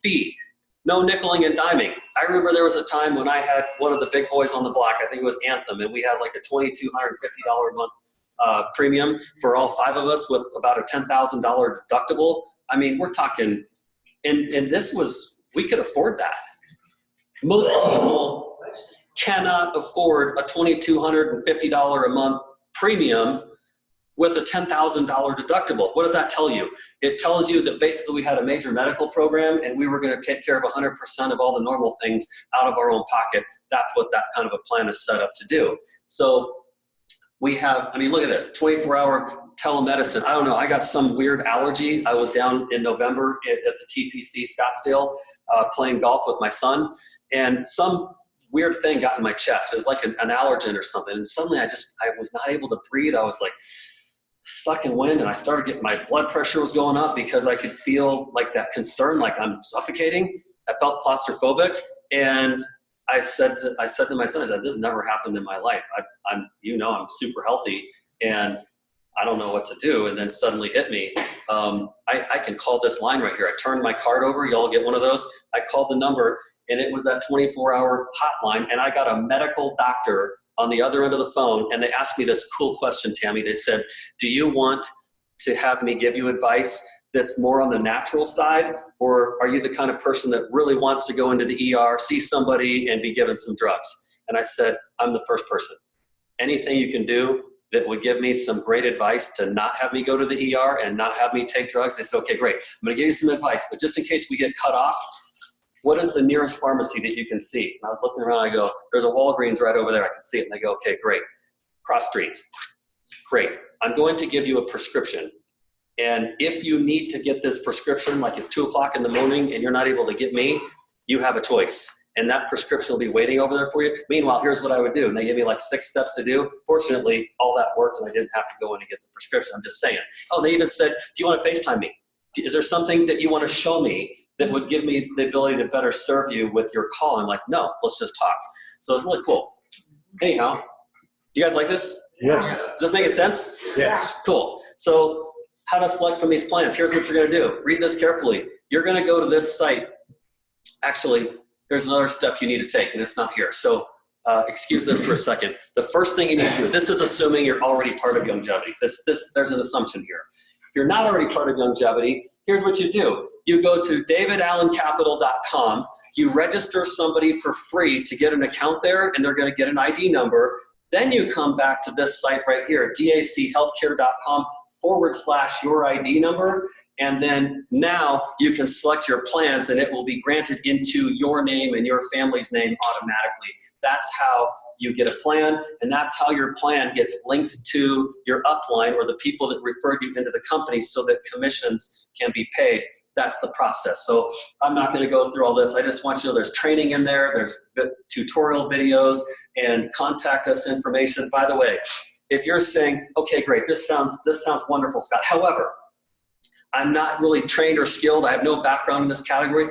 fee. No nickeling and diming. I remember there was a time when I had one of the big boys on the block, I think it was Anthem, and we had like a $2,250 a month premium for all 5 of us with about a $10,000 deductible. I mean, we're talking, and this was, we could afford that. Most people cannot afford a $2,250 a month premium with a $10,000 deductible. What does that tell you? It tells you that basically we had a major medical program and we were going to take care of 100% of all the normal things out of our own pocket. That's what that kind of a plan is set up to do. So we have, I mean, look at this, 24-hour telemedicine. I don't know, I got some weird allergy. I was down in November at the TPC Scottsdale playing golf with my son, and some weird thing got in my chest. It was like an allergen or something, and suddenly I was not able to breathe. I was like sucking wind, and I started getting, my blood pressure was going up because I could feel like that concern, like I'm suffocating. I felt claustrophobic, and I said to my son, I said, this has never happened in my life. I'm super healthy, and I don't know what to do. And then suddenly hit me. I can call this line right here. I turned my card over. Y'all get one of those. I called the number, and it was that 24-hour hotline, and I got a medical doctor on the other end of the phone, and they asked me this cool question, Tammy. They said, do you want to have me give you advice that's more on the natural side, or are you the kind of person that really wants to go into the ER, see somebody, and be given some drugs? And I said, I'm the first person. Anything you can do that would give me some great advice to not have me go to the ER and not have me take drugs? They said, okay, great. I'm gonna give you some advice, but just in case we get cut off, what is the nearest pharmacy that you can see? And I was looking around, I go, there's a Walgreens right over there, I can see it. And they go, okay, great. Cross streets. Great. I'm going to give you a prescription. And if you need to get this prescription, like it's 2 o'clock in the morning and you're not able to get me, you have a choice. And that prescription will be waiting over there for you. Meanwhile, here's what I would do. And they gave me like 6 steps to do. Fortunately, all that worked and I didn't have to go in and get the prescription. I'm just saying. Oh, they even said, do you want to FaceTime me? Is there something that you want to show me that would give me the ability to better serve you with your call? I'm like, no, let's just talk. So it's really cool. Anyhow, you guys like this? Yes. Does this make sense? Yes. Cool. So how to select from these plans. Here's what you're going to do. Read this carefully. You're going to go to this site. Actually, there's another step you need to take, and it's not here. So excuse this for a second. The first thing you need to do, this is assuming you're already part of Longevity. There's an assumption here. If you're not already part of Longevity, here's what you do. You go to davidallencapital.com. You register somebody for free to get an account there, and they're going to get an ID number. Then you come back to this site right here, dachealthcare.com/your ID number. And then now you can select your plans and it will be granted into your name and your family's name automatically. That's how you get a plan, and that's how your plan gets linked to your upline or the people that referred you into the company so that commissions can be paid. That's the process. So I'm not going to go through all this. I just want you to know there's training in there, there's tutorial videos, and contact us information. By the way, if you're saying, okay, great, this sounds wonderful, Scott. However, I'm not really trained or skilled. I have no background in this category.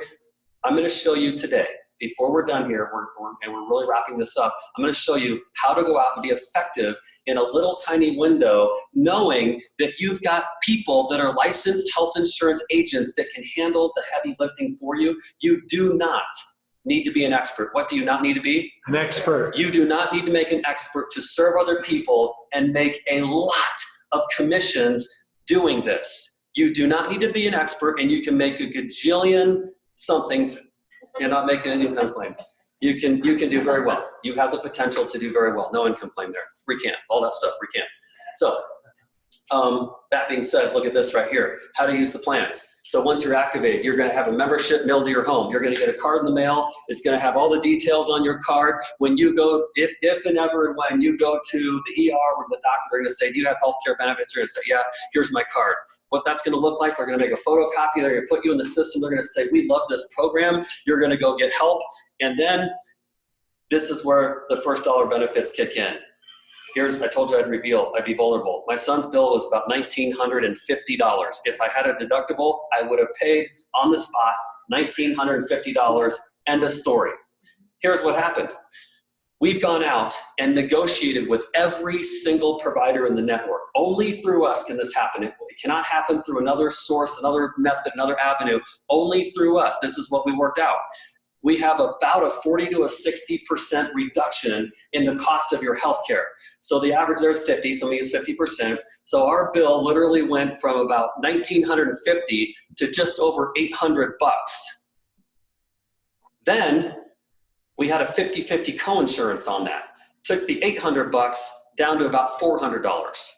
I'm going to show you today before we're done here, and we're really wrapping this up, I'm going to show you how to go out and be effective in a little tiny window, knowing that you've got people that are licensed health insurance agents that can handle the heavy lifting for you. You do not need to be an expert. What do you not need to be? An expert. You do not need to make an expert to serve other people and make a lot of commissions doing this. You do not need to be an expert, and you can make a gajillion somethings and not make an income claim. You can do very well. You have the potential to do very well. No income claim there. Recant. All that stuff, recant. So that being said, look at this right here. How to use the plans. So once you're activated, you're going to have a membership mailed to your home. You're going to get a card in the mail. It's going to have all the details on your card. When you go, if and ever and when you go to the ER or the doctor, they're going to say, do you have health care benefits? You're going to say, yeah, here's my card. What that's going to look like, they're going to make a photocopy. They're going to put you in the system. They're going to say, we love this program. You're going to go get help. And then this is where the first dollar benefits kick in. I told you I'd be vulnerable. My son's bill was about $1,950. If I had a deductible, I would have paid on the spot $1,950, end of story. Here's what happened. We've gone out and negotiated with every single provider in the network. Only through us can this happen. It cannot happen through another source, another method, another avenue. Only through us. This is what we worked out. We have about a 40 to a 60% reduction in the cost of your healthcare. So the average there is 50, so me is 50%. So our bill literally went from about $1,950 to just over $800. Then we had a 50-50 co-insurance on that. Took the $800 down to about $400.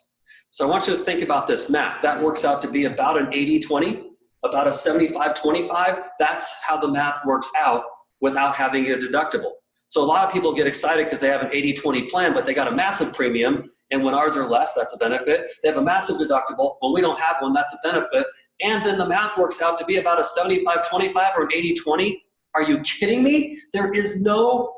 So I want you to think about this math. That works out to be about an 80-20, about a 75-25. That's how the math works out without having a deductible. So a lot of people get excited because they have an 80-20 plan, but they got a massive premium, and when ours are less, that's a benefit. They have a massive deductible. When we don't have one, that's a benefit. And then the math works out to be about a 75-25 or an 80-20. Are you kidding me? There is no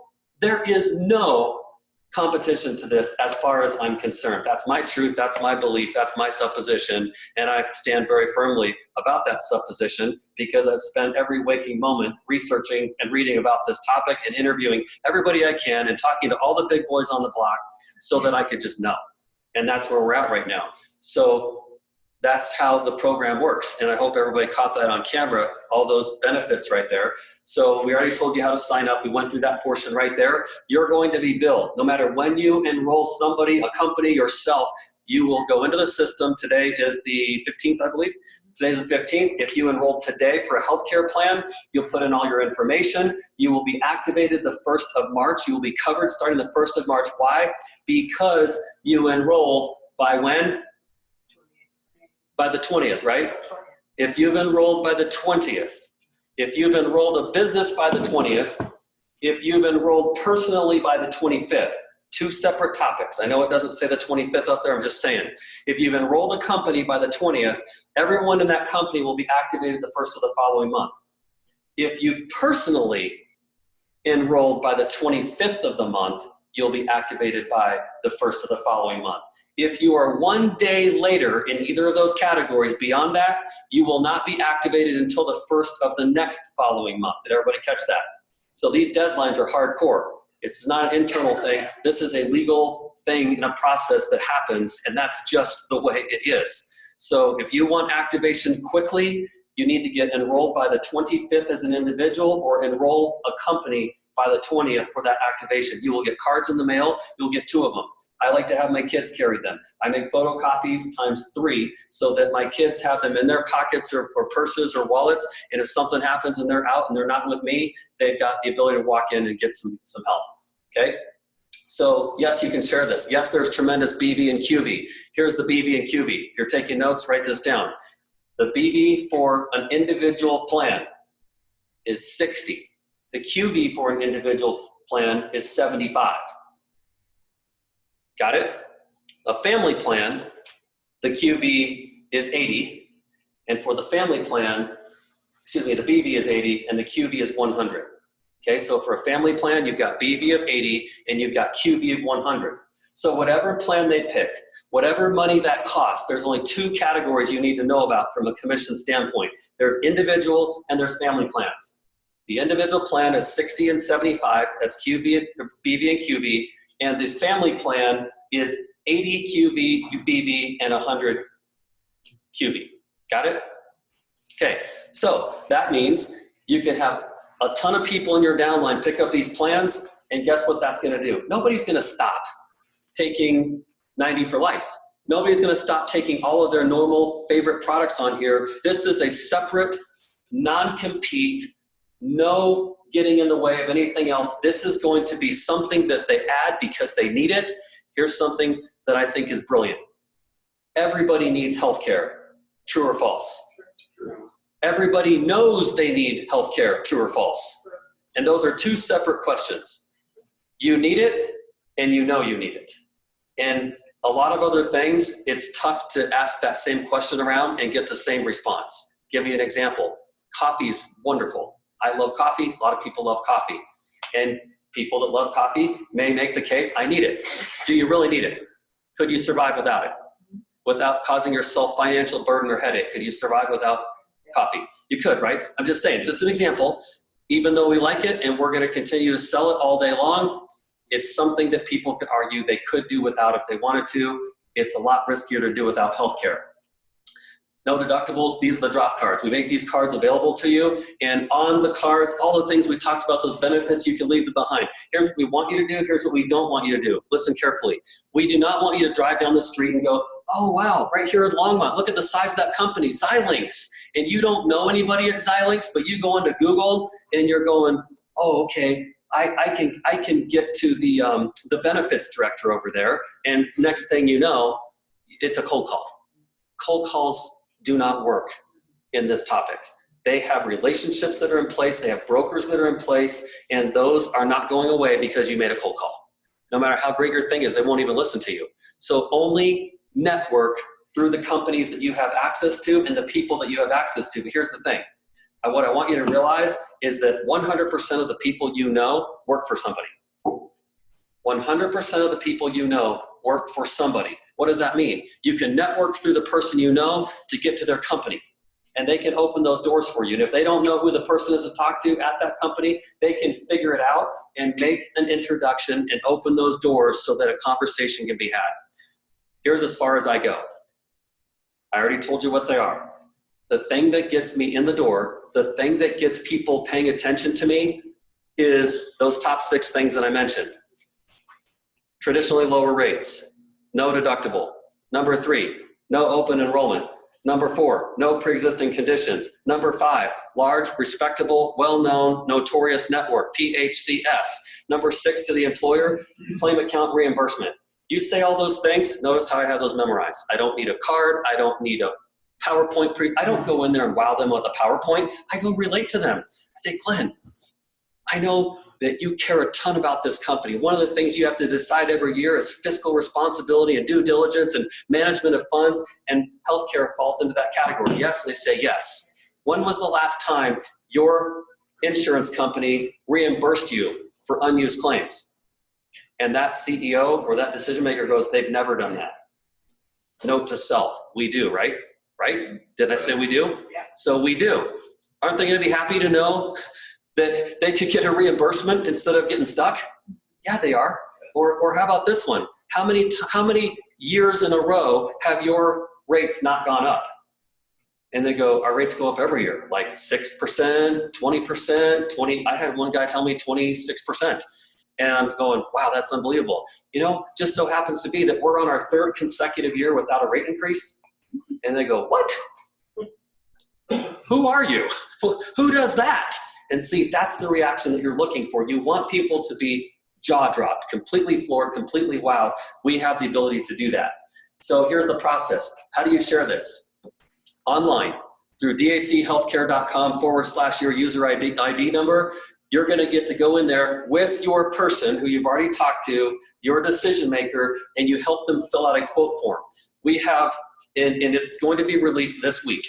competition to this as far as I'm concerned. That's my truth, that's my belief, that's my supposition, and I stand very firmly about that supposition because I've spent every waking moment researching and reading about this topic and interviewing everybody I can and talking to all the big boys on the block so that I could just know. And that's where we're at right now. So that's how the program works, and I hope everybody caught that on camera, all those benefits right there. So we already told you how to sign up. We went through that portion right there. You're going to be billed. No matter when you enroll somebody, a company, yourself, you will go into the system. Today is the 15th, I believe. Today's the 15th. If you enroll today for a healthcare plan, you'll put in all your information. You will be activated the 1st of March. You will be covered starting the 1st of March. Why? Because you enrolled by when? By the 20th, right? If you've enrolled by the 20th, if you've enrolled a business by the 20th, if you've enrolled personally by the 25th, two separate topics. I know it doesn't say the 25th up there, I'm just saying. If you've enrolled a company by the 20th, everyone in that company will be activated the 1st of the following month. If you've personally enrolled by the 25th of the month, you'll be activated by the 1st of the following month. If you are one day later in either of those categories beyond that, you will not be activated until the 1st of the next following month. Did everybody catch that? So these deadlines are hardcore. It's not an internal thing. This is a legal thing in a process that happens, and that's just the way it is. So if you want activation quickly, you need to get enrolled by the 25th as an individual or enroll a company by the 20th for that activation. You will get cards in the mail. You'll get 2 of them. I like to have my kids carry them. I make photocopies times 3 so that my kids have them in their pockets or purses or wallets, and if something happens and they're out and they're not with me, they've got the ability to walk in and get some help, okay? So yes, you can share this. Yes, there's tremendous BV and QV. Here's the BV and QV. If you're taking notes, write this down. The BV for an individual plan is 60. The QV for an individual plan is 75. Got it? A family plan, the QV is 80, and for the family plan, the BV is 80 and the QV is 100. Okay, so for a family plan, you've got BV of 80 and you've got QV of 100. So whatever plan they pick, whatever money that costs, there's only 2 categories you need to know about from a commission standpoint. There's individual and there's family plans. The individual plan is 60 and 75, that's QV, BV and QV, and the family plan is 80 QV, BV, and 100 QV. Got it? Okay, so that means you can have a ton of people in your downline pick up these plans, and guess what that's gonna do? Nobody's gonna stop taking 90 for life. Nobody's gonna stop taking all of their normal favorite products on here. This is a separate, non-compete, no getting in the way of anything else. This is going to be something that they add because they need it. Here's something that I think is brilliant. Everybody needs healthcare, true or false? Everybody knows they need healthcare, true or false? And those are two separate questions. You need it, and you know you need it. And a lot of other things, it's tough to ask that same question around and get the same response. Give you an example. Coffee is wonderful. I love coffee. A lot of people love coffee. And people that love coffee may make the case, I need it. Do you really need it? Could you survive without it? Without causing yourself financial burden or headache? Could you survive without coffee? You could, right? I'm just saying, just an example. Even though we like it and we're going to continue to sell it all day long, it's something that people could argue they could do without if they wanted to. It's a lot riskier to do without healthcare. No deductibles, these are the drop cards. We make these cards available to you, and on the cards, all the things we talked about, those benefits, you can leave them behind. Here's what we want you to do, here's what we don't want you to do. Listen carefully. We do not want you to drive down the street and go, oh wow, right here at Longmont, look at the size of that company, Xilinx. And you don't know anybody at Xilinx, but you go into Google and you're going, oh, okay, I can get to the benefits director over there, and next thing you know, it's a cold call. Cold calls do not work in this topic. They have relationships that are in place, they have brokers that are in place, and those are not going away because you made a cold call. No matter how great your thing is, they won't even listen to you. So only network through the companies that you have access to and the people that you have access to. But here's the thing. What I want you to realize is that 100% of the people you know work for somebody. 100% of the people you know work for somebody. What does that mean? You can network through the person you know to get to their company, and they can open those doors for you. And if they don't know who the person is to talk to at that company, they can figure it out and make an introduction and open those doors so that a conversation can be had. Here's as far as I go. I already told you what they are. The thing that gets me in the door, the thing that gets people paying attention to me is those top 6 things that I mentioned. Traditionally lower rates, no deductible. Number 3, no open enrollment. Number 4, no pre-existing conditions. Number 5, large, respectable, well-known, notorious network, PHCS. Number 6 to the employer, claim account reimbursement. You say all those things, notice how I have those memorized. I don't need a card, I don't need a PowerPoint, I don't go in there and wow them with a PowerPoint. I go relate to them. I say, Glenn, I know that you care a ton about this company. One of the things you have to decide every year is fiscal responsibility and due diligence and management of funds, and healthcare falls into that category. Yes, they say yes. When was the last time your insurance company reimbursed you for unused claims? And that CEO or that decision maker goes, they've never done that. Note to self, we do, right? Right? Didn't I say we do? Yeah. So we do. Aren't they going to be happy to know that they could get a reimbursement instead of getting stuck? Yeah, they are. Or how about this one? How many years in a row have your rates not gone up? And they go, our rates go up every year, like 6%, 20%, 20. I had one guy tell me 26%. And I'm going, wow, that's unbelievable. You know, just so happens to be that we're on our 3rd consecutive year without a rate increase. And they go, what? Who are you? Who does that? And see, that's the reaction that you're looking for. You want people to be jaw-dropped, completely floored, completely wowed. We have the ability to do that. So here's the process. How do you share this? Online, through dachealthcare.com/your user ID number. You're going to get to go in there with your person who you've already talked to, your decision maker, and you help them fill out a quote form. We have, and it's going to be released this week,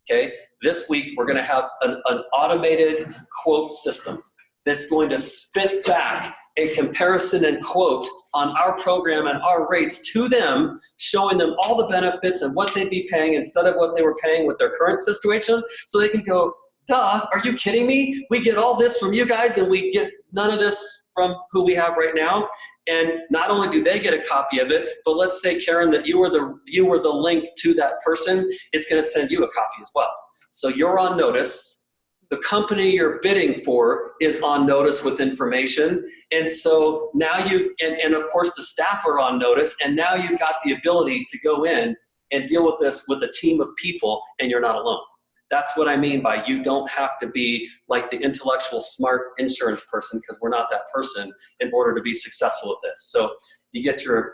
okay? This week, we're going to have an automated quote system that's going to spit back a comparison and quote on our program and our rates to them, showing them all the benefits and what they'd be paying instead of what they were paying with their current situation, so they can go, duh, are you kidding me? We get all this from you guys and we get none of this from who we have right now. And not only do they get a copy of it, but let's say, Karen, that you were the link to that person, it's going to send you a copy as well. So you're on notice. The company you're bidding for is on notice with information. And so now and of course the staff are on notice, and now you've got the ability to go in and deal with this with a team of people, and you're not alone. That's what I mean by you don't have to be like the intellectual smart insurance person, because we're not that person, in order to be successful with this. So you get your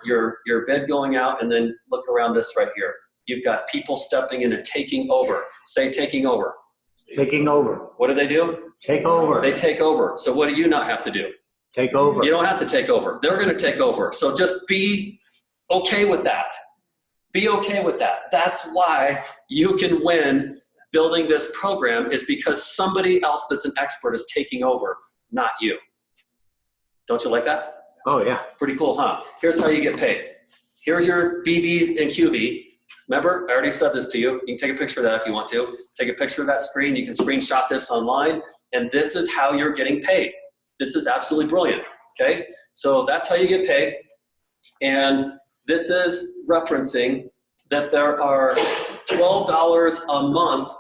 bid going out, and then look around this right here. You've got people stepping in and taking over. Say taking over. Taking over. What do? Take over. They take over. So what do you not have to do? Take over. You don't have to take over. They're going to take over. So just be okay with that. Be okay with that. That's why you can win building this program, is because somebody else that's an expert is taking over, not you. Don't you like that? Oh, yeah. Pretty cool, huh? Here's how you get paid. Here's your BV and QV. Remember, I already said this to you. You can take a picture of that if you want to. Take a picture of that screen. You can screenshot this online, and this is how you're getting paid. This is absolutely brilliant, okay? So that's how you get paid, and this is referencing that there are $12 a month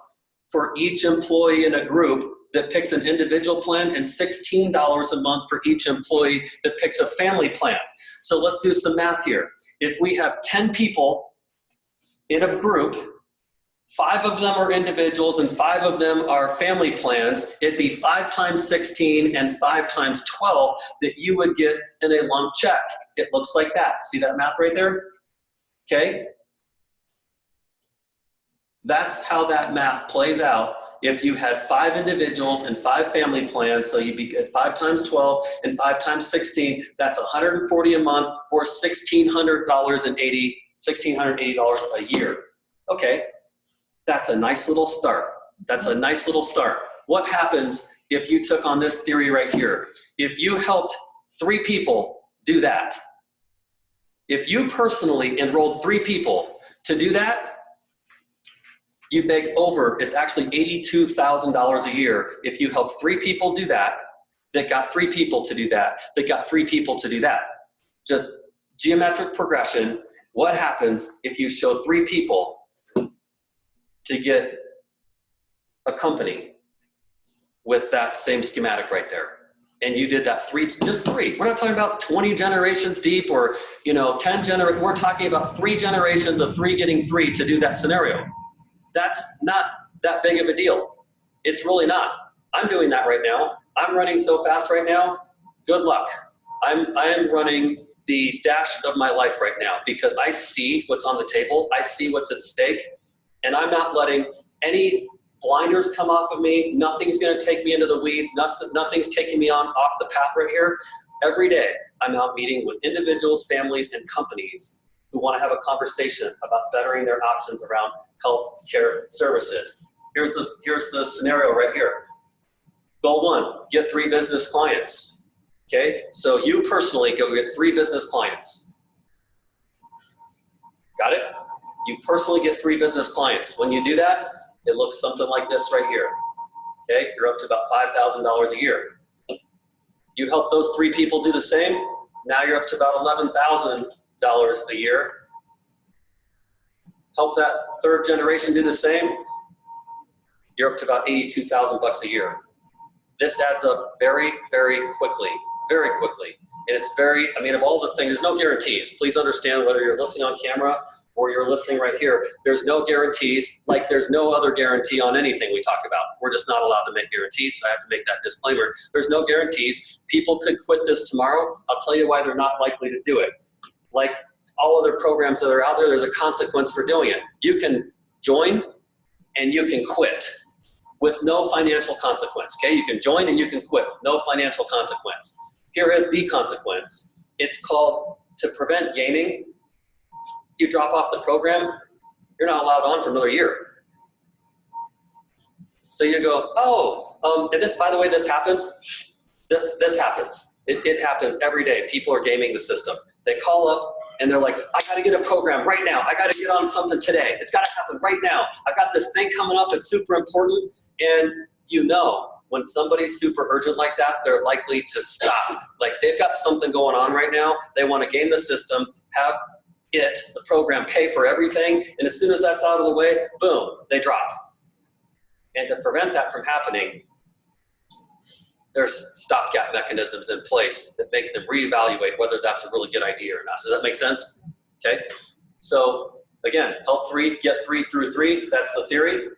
for each employee in a group that picks an individual plan, and $16 a month for each employee that picks a family plan. So let's do some math here. If we have 10 people in a group, 5 of them are individuals and 5 of them are family plans, it'd be 5 times 16 and 5 times 12 that you would get in a lump check. It looks like that. See that math right there? Okay? That's how that math plays out if you had 5 individuals and 5 family plans. So you'd be at 5 times 12 and 5 times 16. That's $140 a month, or $1,680 a year. Okay, that's a nice little start. That's a nice little start. What happens if you took on this theory right here? If you helped 3 people do that, if you personally enrolled 3 people to do that, you make over, it's actually $82,000 a year if you help 3 people do that, that got 3 people to do that, that got 3 people to do that. Just geometric progression. What happens if you show 3 people to get a company with that same schematic right there? And you did that just 3. We're not talking about 20 generations deep, or 10 generations. We're talking about 3 generations of 3 getting 3 to do that scenario. That's not that big of a deal. It's really not. I'm doing that right now. I'm running so fast right now. Good luck. I am running the dash of my life right now, because I see what's on the table. I see what's at stake, and I'm not letting any blinders come off of me. Nothing's going to take me into the weeds. Nothing's taking me off the path right here. Every day, I'm out meeting with individuals, families, and companies who want to have a conversation about bettering their options around health care services. Here's the scenario right here. Goal 1, get 3 business clients. Okay, so you personally go get 3 business clients. Got it? You personally get 3 business clients. When you do that, it looks something like this right here. Okay, you're up to about $5,000 a year. You help those 3 people do the same, now you're up to about $11,000 a year. Help that 3rd generation do the same, you're up to about $82,000 a year. This adds up very, very quickly. Very quickly. And it's of all the things, there's no guarantees. Please understand, whether you're listening on camera or you're listening right here, there's no guarantees, like there's no other guarantee on anything we talk about. We're just not allowed to make guarantees, so I have to make that disclaimer. There's no guarantees. People could quit this tomorrow. I'll tell you why they're not likely to do it. Like all other programs that are out there, there's a consequence for doing it. You can join and you can quit with no financial consequence, okay? You can join and you can quit, no financial consequence. Here is the consequence. It's called, to prevent gaming, you drop off the program, you're not allowed on for another year. So you go, and this, by the way, this happens. This happens. It happens every day. People are gaming the system. They call up and they're like, I gotta get a program right now. I gotta get on something today. It's gotta happen right now. I got this thing coming up, it's super important, and you know, when somebody's super urgent like that, they're likely to stop. Like they've got something going on right now. They want to game the system, have the program pay for everything. And as soon as that's out of the way, boom, they drop. And to prevent that from happening, there's stopgap mechanisms in place that make them reevaluate whether that's a really good idea or not. Does that make sense? Okay. So again, help 3, get 3 through 3. That's the theory.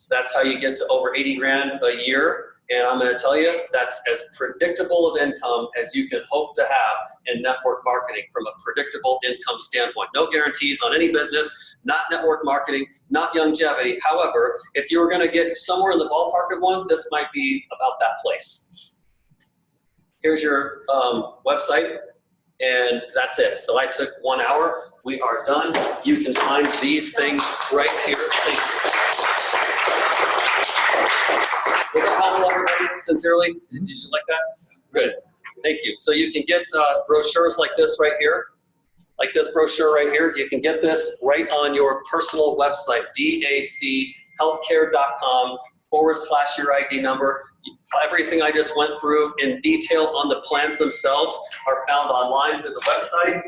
That's how you get to over 80 grand a year. And I'm going to tell you, that's as predictable of income as you can hope to have in network marketing from a predictable income standpoint. No guarantees on any business, not network marketing, not longevity. However, if you were going to get somewhere in the ballpark of one, this might be about that place. Here's your website, and that's it. So I took 1 hour. We are done. You can find these things right here. Thank you. Was that helpful, everybody? Sincerely? Did you like that? Good. Thank you. So you can get brochures like this right here, like this brochure right here. You can get this right on your personal website, dachealthcare.com/your ID number. Everything I just went through in detail on the plans themselves are found online through the website.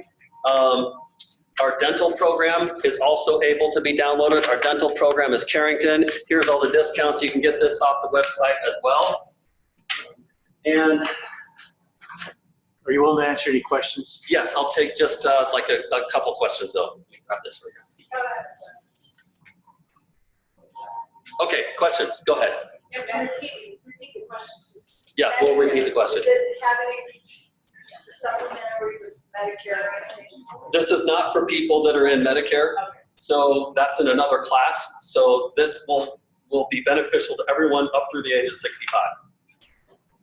Our dental program is also able to be downloaded. Our dental program is Carrington. Here's all the discounts. You can get this off the website as well. And Are you willing to answer any questions? yes, I'll take just like a couple questions though. Let me grab this for you. Okay, questions, go ahead. Repeat the question. Yeah, we'll repeat the question. Does it have any supplementary with Medicare? This is not for people that are in Medicare. Okay. So that's in another class. So this will be beneficial to everyone up through the age of 65.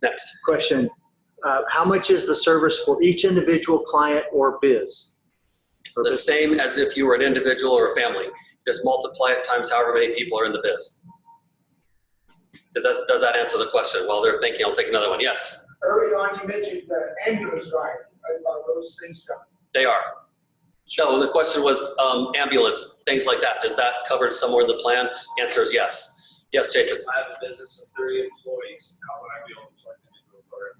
Next. Question, how much is the service for each individual client or biz? Or The business? same as if you were an individual or a family. Just multiply it times however many people are in the biz. Does that answer the question? While they're thinking, I'll take another one. Yes, Early on, you mentioned the ambulance ride. Are those things done? they are. No, the question was ambulance, things like that. Is that covered somewhere in the plan? Answer is yes. Yes, Jason. I have a business of 30 employees. How would I be able to plug them into a program?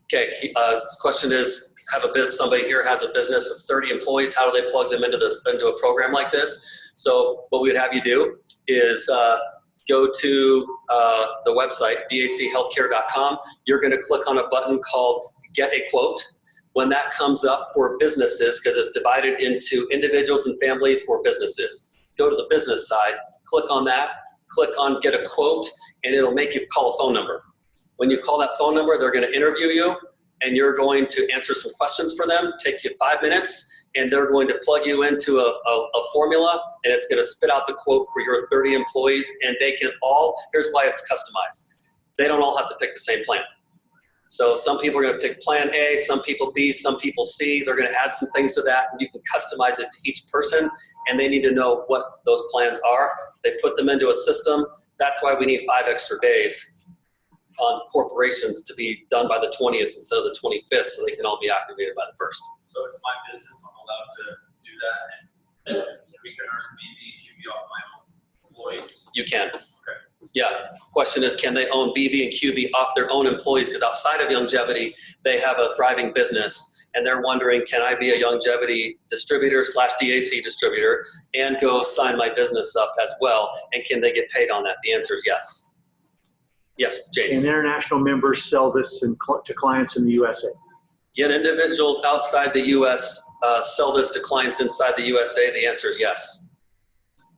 Okay, the question is, somebody here has a business of 30 employees. How do they plug them into a program like this? So what we'd have you do is go to the website, dachealthcare.com. You're going to click on a button called Get a Quote. When that comes up for businesses, because it's divided into individuals and families or businesses, go to the business side, click on that, click on Get a Quote, and it'll make you call a phone number. When you call that phone number, they're going to interview you, and you're going to answer some questions for them, take you 5 minutes, and they're going to plug you into a formula, and it's going to spit out the quote for your 30 employees, and they can all, here's why it's customized. They don't all have to pick the same plan. So some people are going to pick plan A, some people B, some people C. They're going to add some things to that, and you can customize it to each person, and they need to know what those plans are. They put them into a system. That's why we need 5 extra days on corporations to be done by the 20th instead of the 25th, so they can all be activated by the 1st. So it's my business. I'm allowed to do that, and we can earn BB, QB off my own employees. You can. Okay. Yeah, the question is, can they own BB and QB off their own employees? Because outside of longevity, they have a thriving business, and they're wondering, can I be a longevity distributor / DAC distributor and go sign my business up as well? And can they get paid on that? The answer is yes. Yes, James. Can international members sell this to clients in the USA? Can individuals outside the U.S. Sell this to clients inside the USA? The answer is yes.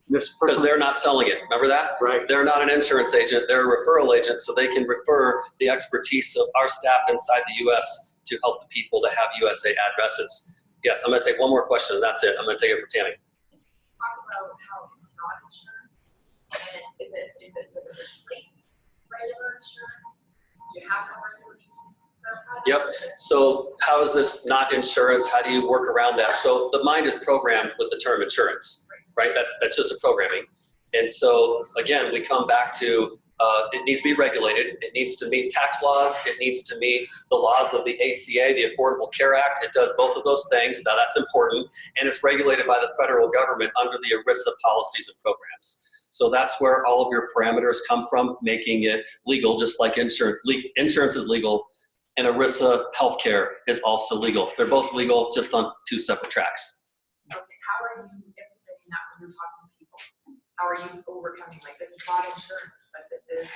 This Because person, they're not selling it. Remember that? right? They're not an insurance agent. They're a referral agent, so they can refer the expertise of our staff inside the U.S. to help the people that have USA addresses. Yes, I'm going to take one more question, and that's it. I'm going to take it for Tammy. Talk about how it's not insurance, and is it replace regular insurance? Do you have to have regular insurance? Yep. So how is this not insurance? How do you work around that? So the mind is programmed with the term insurance, right? That's just a programming. And so again, we come back to it needs to be regulated. It needs to meet tax laws. It needs to meet the laws of the ACA, the Affordable Care Act. It does both of those things. Now that's important. And it's regulated by the federal government under the ERISA policies and programs. So that's where all of your parameters come from, making it legal, just like insurance. Insurance is legal, and ERISA healthcare is also legal. They're both legal, just on 2 separate tracks. Okay, how are you implementing that when you're talking to people? How are you overcoming, like, this is not insurance, but this is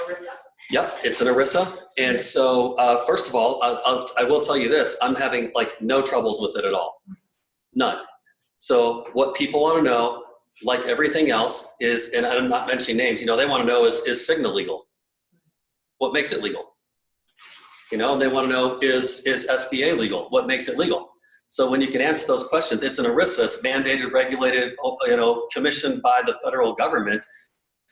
ERISA? Yep, it's an ERISA. And so, first of all, I will tell you this, I'm having like no troubles with it at all. None. So what people want to know, like everything else, is, and I'm not mentioning names, you know, they want to know, is Cigna legal? What makes it legal? You know, they want to know, is SBA legal? What makes it legal? So when you can answer those questions, it's an ERISA, it's mandated, regulated, you know, commissioned by the federal government.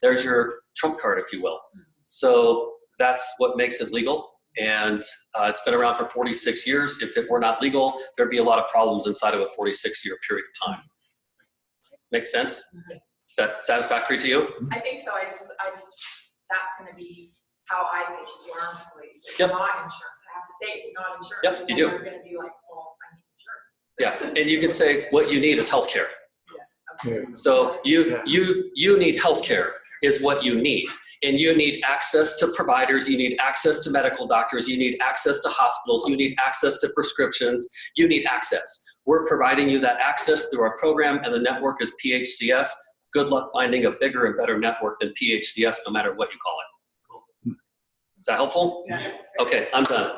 There's your trump card, if you will. So that's what makes it legal. And it's been around for 46 years. If it were not legal, there'd be a lot of problems inside of a 46-year period of time. Make sense? Is that satisfactory to you? I think so. I just that's going to be how I pitch it to our employees. It's Yep. not insurance. I have to say it's not insurance. Yep, you do. They're going to be like, well, I need insurance. Yeah, and you can say what you need is healthcare. Okay. So you need healthcare is what you need. And you need access to providers, you need access to medical doctors, you need access to hospitals, you need access to prescriptions, you need access. We're providing you that access through our program, and the network is PHCS. Good luck finding a bigger and better network than PHCS, no matter what you call it. Is that helpful? Yes. Okay, I'm done. Thank you.